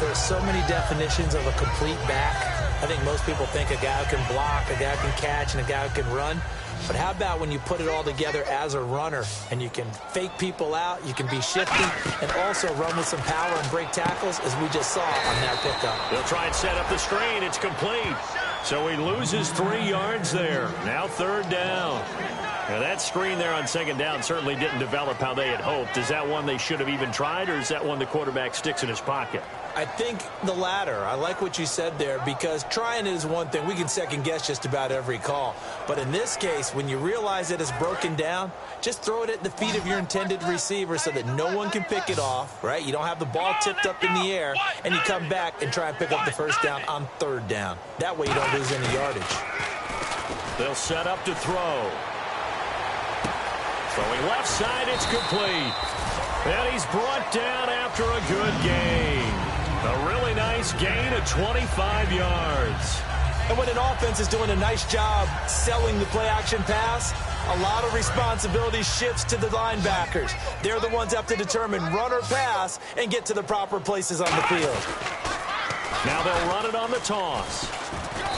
Speaker 5: There are so many definitions of a complete back. I think most people think a guy who can block, a guy who can catch, and a guy who can run. But how about when you put it all together as a runner, and you can fake people out, you can be shifty, and also run with some power and break tackles, as we just saw on that pickup.
Speaker 3: They'll try and set up the screen. It's complete. So he loses 3 yards there. Now third down. Now that screen there on second down certainly didn't develop how they had hoped. Is that one they should have even tried, or is that one the quarterback sticks in his pocket?
Speaker 5: I think the latter. I like what you said there, because trying is one thing. We can second guess just about every call. But in this case, when you realize that it's broken down, just throw it at the feet of your intended receiver so that no one can pick it off, right? You don't have the ball tipped up in the air, and you come back and try and pick up the first down on third down. That way you don't lose any yardage.
Speaker 3: They'll set up to throw. Throwing left side, it's complete. And he's brought down after a good gain. A really nice gain of 25 yards.
Speaker 5: And when an offense is doing a nice job selling the play-action pass, a lot of responsibility shifts to the linebackers. They're the ones that have to determine run or pass and get to the proper places on the field.
Speaker 3: Now they'll run it on the toss.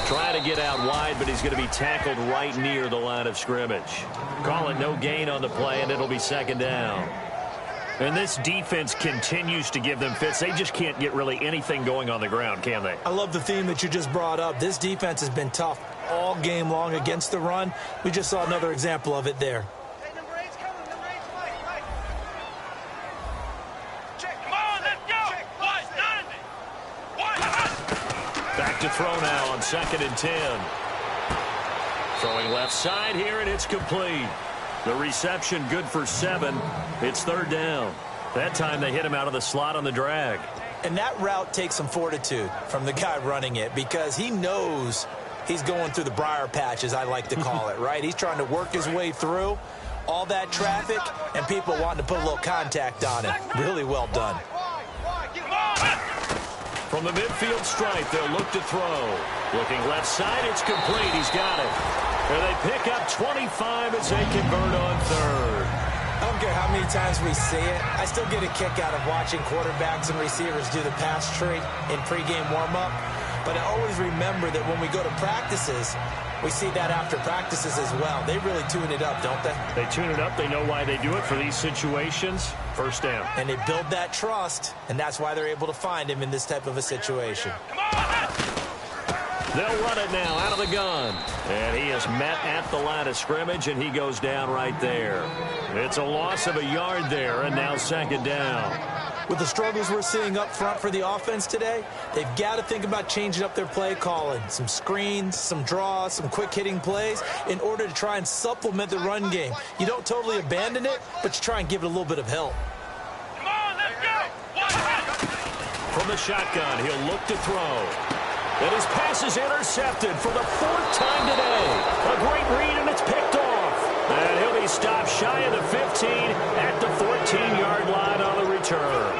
Speaker 3: Trying to get out wide, but he's going to be tackled right near the line of scrimmage. Call it no gain on the play, and it'll be second down. And this defense continues to give them fits. They just can't get really anything going on the ground, can they?
Speaker 5: I love the theme that you just brought up. This defense has been tough all game long against the run. We just saw another example of it there.
Speaker 4: Hey, number 8's coming. Number 8's right. Check. Come on, let's go. Check. One.
Speaker 3: Back to throw now on second and 10. Throwing left side here, and it's complete. The reception good for 7. It's third down. That time they hit him out of the slot on the drag.
Speaker 5: And that route takes some fortitude from the guy running it, because he knows he's going through the briar patch, as I like to call it, right? He's trying to work his way through all that traffic and people wanting to put a little contact on it. Really well done.
Speaker 3: From the midfield stripe, they'll look to throw. Looking left side, it's complete. He's got it. And they pick up 25 as they convert on third.
Speaker 5: I don't care how many times we see it. I still get a kick out of watching quarterbacks and receivers do the pass tree in pregame warm-up. But I always remember that when we go to practices, we see that after practices as well. They really tune it up, don't they?
Speaker 3: They tune it up. They know why they do it for these situations. First down.
Speaker 5: And they build that trust, and that's why they're able to find him in this type of a situation.
Speaker 3: They'll run it now out of the gun. And he is met at the line of scrimmage, and he goes down right there. It's a loss of a yard there, and now second down.
Speaker 5: With the struggles we're seeing up front for the offense today, they've got to think about changing up their play calling. Some screens, some draws, some quick-hitting plays in order to try and supplement the run game. You don't totally abandon it, but you try and give it a little bit of help.
Speaker 4: Come on, let's go.
Speaker 3: From the shotgun, he'll look to throw. And his pass is intercepted for the 4th time today. A great read, and it's picked off. And he'll be stopped shy of the 15 at the 14-yard line on the return.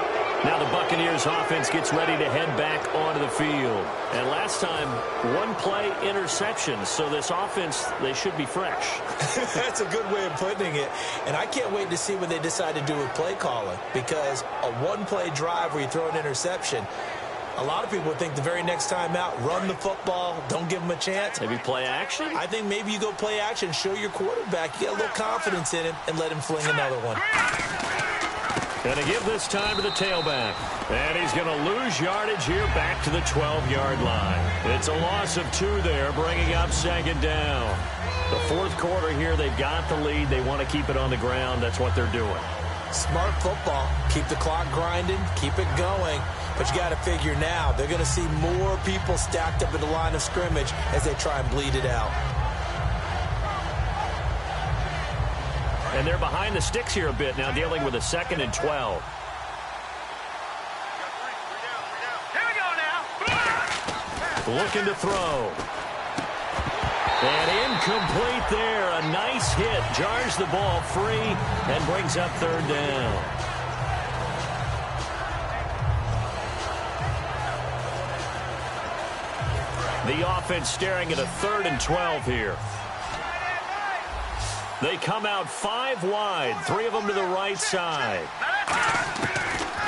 Speaker 3: Now the Buccaneers offense gets ready to head back onto the field. And last time, 1-play interception. So this offense, they should be fresh.
Speaker 5: That's a good way of putting it. And I can't wait to see what they decide to do with play calling, because a 1-play drive where you throw an interception, a lot of people would think the very next time out, run the football, don't give them a chance.
Speaker 3: Maybe play action?
Speaker 5: I think maybe you go play action, show your quarterback, you get a little confidence in him, and let him fling another one.
Speaker 3: Going to give this time to the tailback. And he's going to lose yardage here back to the 12-yard line. It's a loss of 2 there, bringing up second down. The 4th quarter here, they've got the lead. They want to keep it on the ground. That's what they're doing.
Speaker 5: Smart football. Keep the clock grinding, keep it going. But you got to figure now, they're going to see more people stacked up at the line of scrimmage as they try and bleed it out.
Speaker 3: And they're behind the sticks here a bit now, dealing with a 2nd and 12.
Speaker 4: Here we go now.
Speaker 3: Looking to throw. And Incomplete there. A nice hit. Jars the ball free and brings up third down. The offense staring at a 3rd and 12 here. They come out 5 wide, 3 of them to the right side.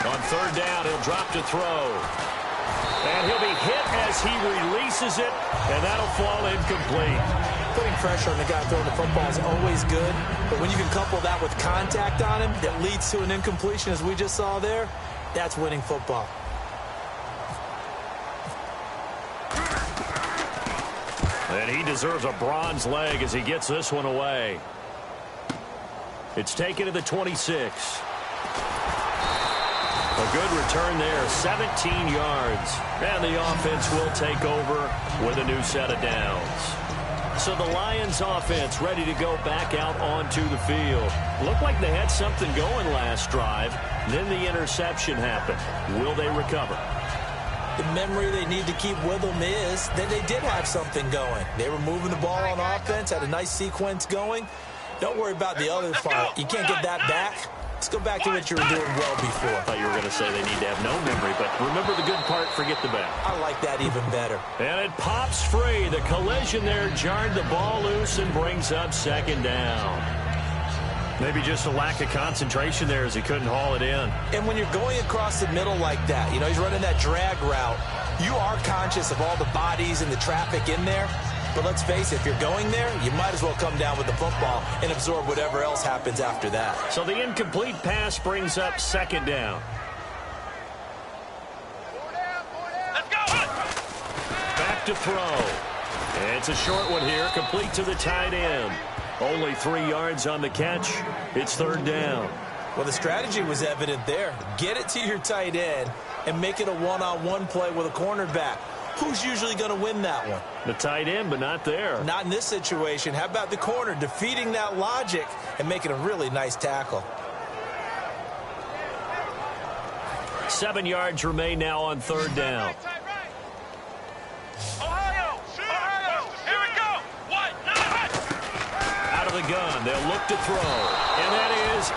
Speaker 3: On third down, he'll drop to throw. And he'll be hit as he releases it, and that'll fall incomplete.
Speaker 5: Putting pressure on the guy throwing the football is always good, but when you can couple that with contact on him that leads to an incompletion, as we just saw there, that's winning football.
Speaker 3: And he deserves a bronze leg as he gets this one away. It's taken to the 26. A good return there, 17 yards. And the offense will take over with a new set of downs. So the Lions offense ready to go back out onto the field. Looked like they had something going last drive. Then the interception happened. Will they recover?
Speaker 5: The memory they need to keep with them is that they did have something going. They were moving the ball on offense, had a nice sequence going. Don't worry about the other part. You can't get that back. Let's go back to what you were doing well before.
Speaker 3: I thought you were going to say they need to have no memory, but remember the good part, forget the bad.
Speaker 5: I like that even better.
Speaker 3: And it pops free. The collision there jarred the ball loose and brings up second down. Maybe just a lack of concentration there as he couldn't haul it in.
Speaker 5: And when you're going across the middle like that, you know, he's running that drag route, you are conscious of all the bodies and the traffic in there. But let's face it, if you're going there, you might as well come down with the football and absorb whatever else happens after that.
Speaker 3: So the incomplete pass brings up second down.
Speaker 4: Let's go!
Speaker 3: Back to throw. It's a short one here, complete to the tight end. Only 3 yards on the catch. It's third down.
Speaker 5: Well, the strategy was evident there. Get it to your tight end and make it a one-on-one play with a cornerback. Who's usually going to win that one?
Speaker 3: The tight end, but not there.
Speaker 5: Not in this situation. How about the corner defeating that logic and making a really nice tackle?
Speaker 3: 7 yards remain now on third down.
Speaker 4: Ohio! Here we go! What?
Speaker 3: Out of the gun, they'll look to throw. And that is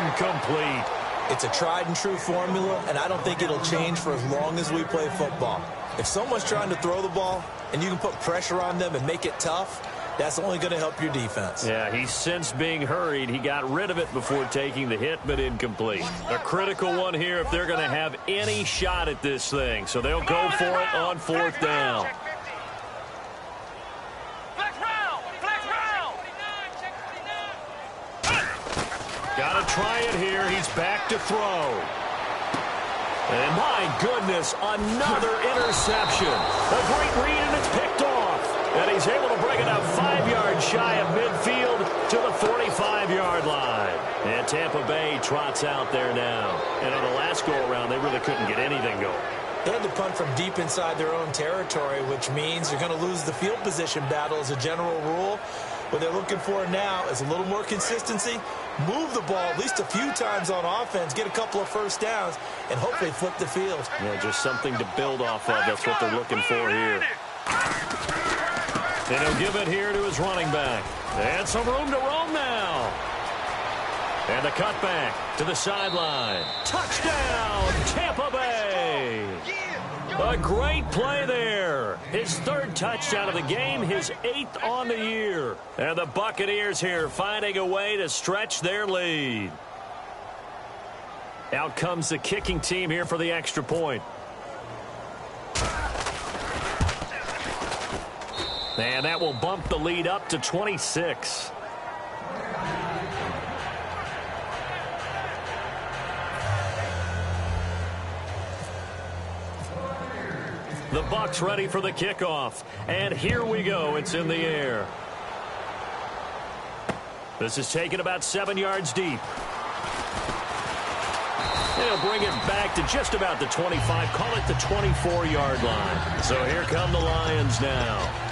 Speaker 3: incomplete.
Speaker 5: It's a tried and true formula, and I don't think it'll change for as long as we play football. If someone's trying to throw the ball and you can put pressure on them and make it tough, that's only going to help your defense.
Speaker 3: Yeah, he's since being hurried. He got rid of it before taking the hit, but incomplete. A critical one here if they're going to have any shot at this thing. So they'll go for it on fourth down. Got to try it here. He's back to throw. And my goodness, another interception. A great read, and it's picked off. And he's able to bring it up 5 yards shy of midfield to the 45-yard line. And Tampa Bay trots out there now. And on the last go-around, they really couldn't get anything going.
Speaker 5: They had to punt from deep inside their own territory, which means you're going to lose the field position battle as a general rule. What they're looking for now is a little more consistency, move the ball at least a few times on offense, get a couple of first downs, and hopefully flip the field.
Speaker 3: Yeah, just something to build off of. That's what they're looking for here. And he'll give it here to his running back. And some room to roam now. And the cutback to the sideline. Touchdown, Tampa Bay. A great play there. His third touchdown of the game, his 8th on the year. And the Buccaneers here finding a way to stretch their lead. Out comes the kicking team here for the extra point. And that will bump the lead up to 26. The Bucs ready for the kickoff. And here we go. It's in the air. This is taken about 7 yards deep. They'll bring it back to just about the 25. Call it the 24-yard line. So here come the Lions now.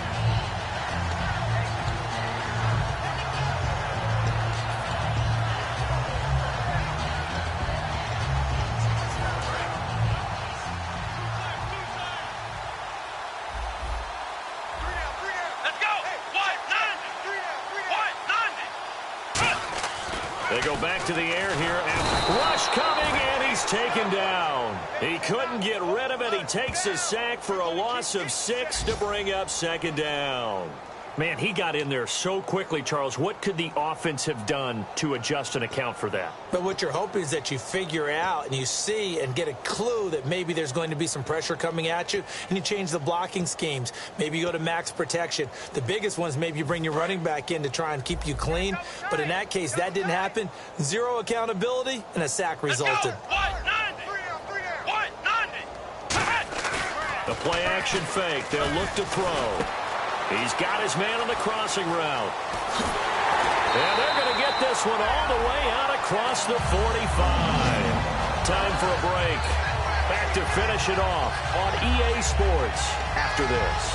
Speaker 3: They go back to the air here, and rush coming, and he's taken down. He couldn't get rid of it. He takes a sack for a loss of 6 to bring up second down. Man, he got in there so quickly, Charles. What could the offense have done to adjust and account for that?
Speaker 5: But what you're hoping is that you figure out and you see and get a clue that maybe there's going to be some pressure coming at you, and you change the blocking schemes. Maybe you go to max protection. The biggest one is maybe you bring your running back in to try and keep you clean. But in that case, that didn't happen. 0 accountability, and a sack resulted.
Speaker 3: The play action fake. They'll look to throw. He's got his man on the crossing route. And they're going to get this one all the way out across the 45. Time for a break. Back to finish it off on EA Sports after this.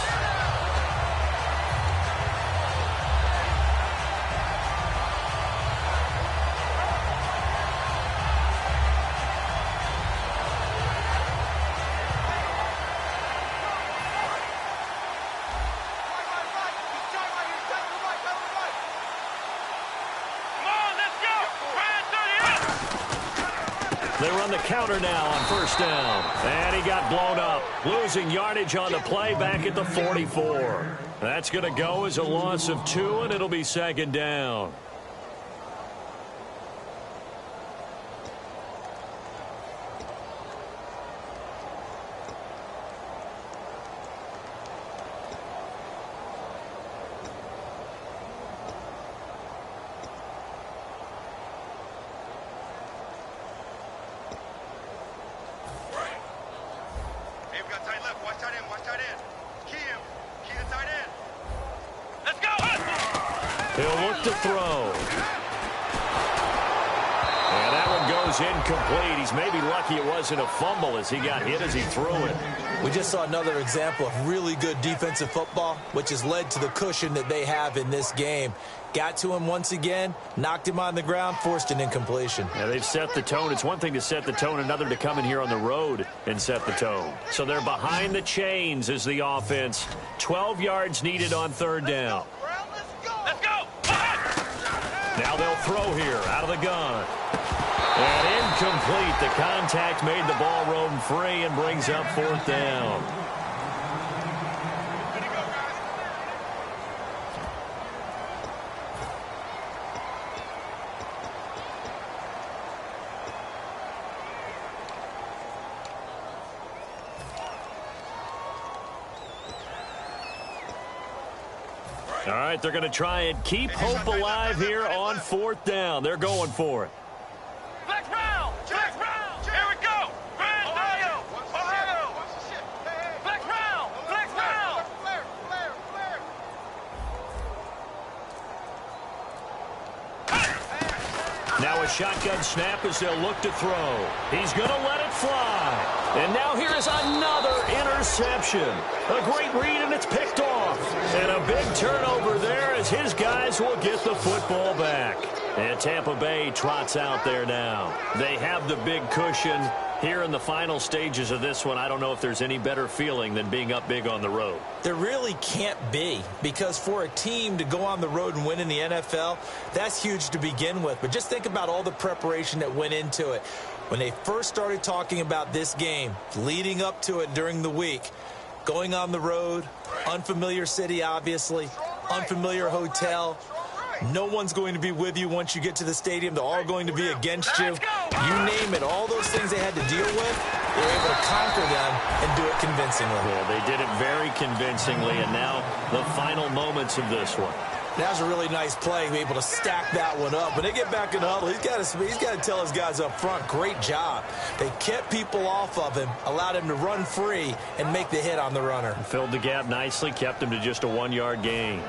Speaker 3: They run the counter now on first down. And he got blown up. Losing yardage on the play back at the 44. That's going to go as a loss of 2, and it'll be second down. He'll look to throw. And that one goes incomplete. He's maybe lucky it wasn't a fumble as he got hit as he threw it.
Speaker 5: We just saw another example of really good defensive football, which has led to the cushion that they have in this game. Got to him once again, knocked him on the ground, forced an incompletion.
Speaker 3: Yeah, they've set the tone. It's one thing to set the tone, another to come in here on the road and set the tone. So they're behind the chains as the offense. 12 yards needed on third down. Now they'll throw here out of the gun. And incomplete. The contact made the ball roam free and brings up fourth down. All right, they're going to try and keep hope alive here on fourth down. They're going for it.
Speaker 4: Flex round! Flex round! Here we go! Ohio! Ohio! Flex round! Flex round!
Speaker 3: Now a shotgun snap as they'll look to throw. He's going to let it fly. And now here is another interception. A great read, and it's picked off. And a big turnover there as his guys will get the football back. And Tampa Bay trots out there now. They have the big cushion. Here in the final stages of this one, I don't know if there's any better feeling than being up big on the road.
Speaker 5: There really can't be, because for a team to go on the road and win in the NFL, that's huge to begin with. But just think about all the preparation that went into it. When they first started talking about this game, leading up to it during the week, going on the road, unfamiliar city, obviously, unfamiliar hotel. No one's going to be with you once you get to the stadium. They're all going to be against you. You name it, all those things they had to deal with, they were able to conquer them and do it convincingly.
Speaker 3: Yeah, they did it very convincingly, and now the final moments of this one.
Speaker 5: That was a really nice play, be able to stack that one up. When they get back in the huddle, he's got to tell his guys up front, great job. They kept people off of him, allowed him to run free and make the hit on the runner.
Speaker 3: Filled the gap nicely, kept him to just a 1-yard gain.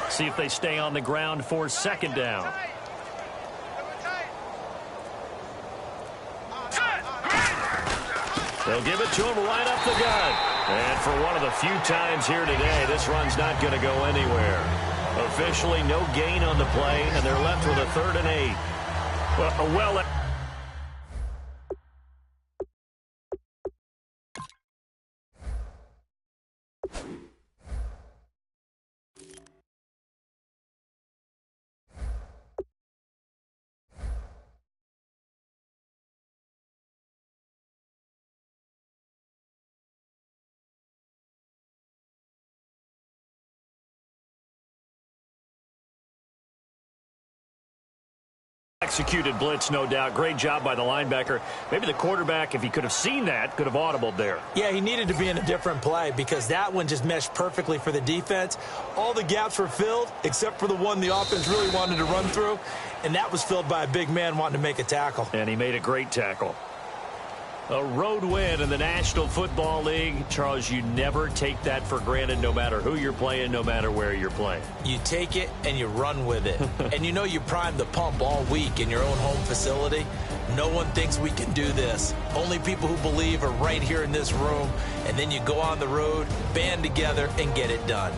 Speaker 3: See if they stay on the ground for second down. They'll give it to him right up the gut. And for one of the few times here today, this run's not going to go anywhere. Officially, no gain on the play, and they're left with a 3rd and 8. Well, Well-executed blitz, no doubt. Great job by the linebacker. Maybe the quarterback, if he could have seen that, could have audibled there.
Speaker 5: Yeah, he needed to be in a different play because that one just meshed perfectly for the defense. All the gaps were filled except for the one the offense really wanted to run through, and that was filled by a big man wanting to make a tackle.
Speaker 3: And he made a great tackle. A road win in the National Football League. Charles, you never take that for granted no matter who you're playing, no matter where you're playing.
Speaker 5: You take it and you run with it. And you know you primed the pump all week in your own home facility. No one thinks we can do this. Only people who believe are right here in this room. And then you go on the road, band together, and get it done.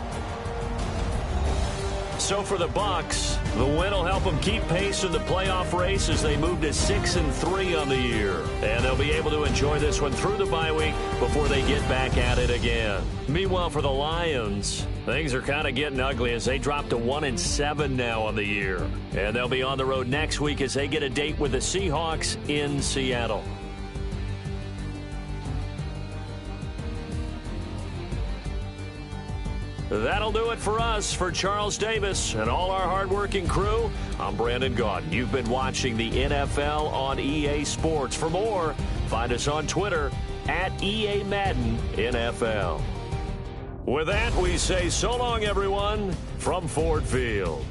Speaker 3: So for the Bucs, the win will help them keep pace in the playoff race as they move to 6-3 on the year. And they'll be able to enjoy this one through the bye week before they get back at it again. Meanwhile, for the Lions, things are kind of getting ugly as they drop to 1-7 now on the year. And they'll be on the road next week as they get a date with the Seahawks in Seattle. That'll do it for us. For Charles Davis and all our hardworking crew, I'm Brandon Gaudin. You've been watching the NFL on EA Sports. For more, find us on Twitter at EA Madden NFL. With that, we say so long, everyone, from Ford Field.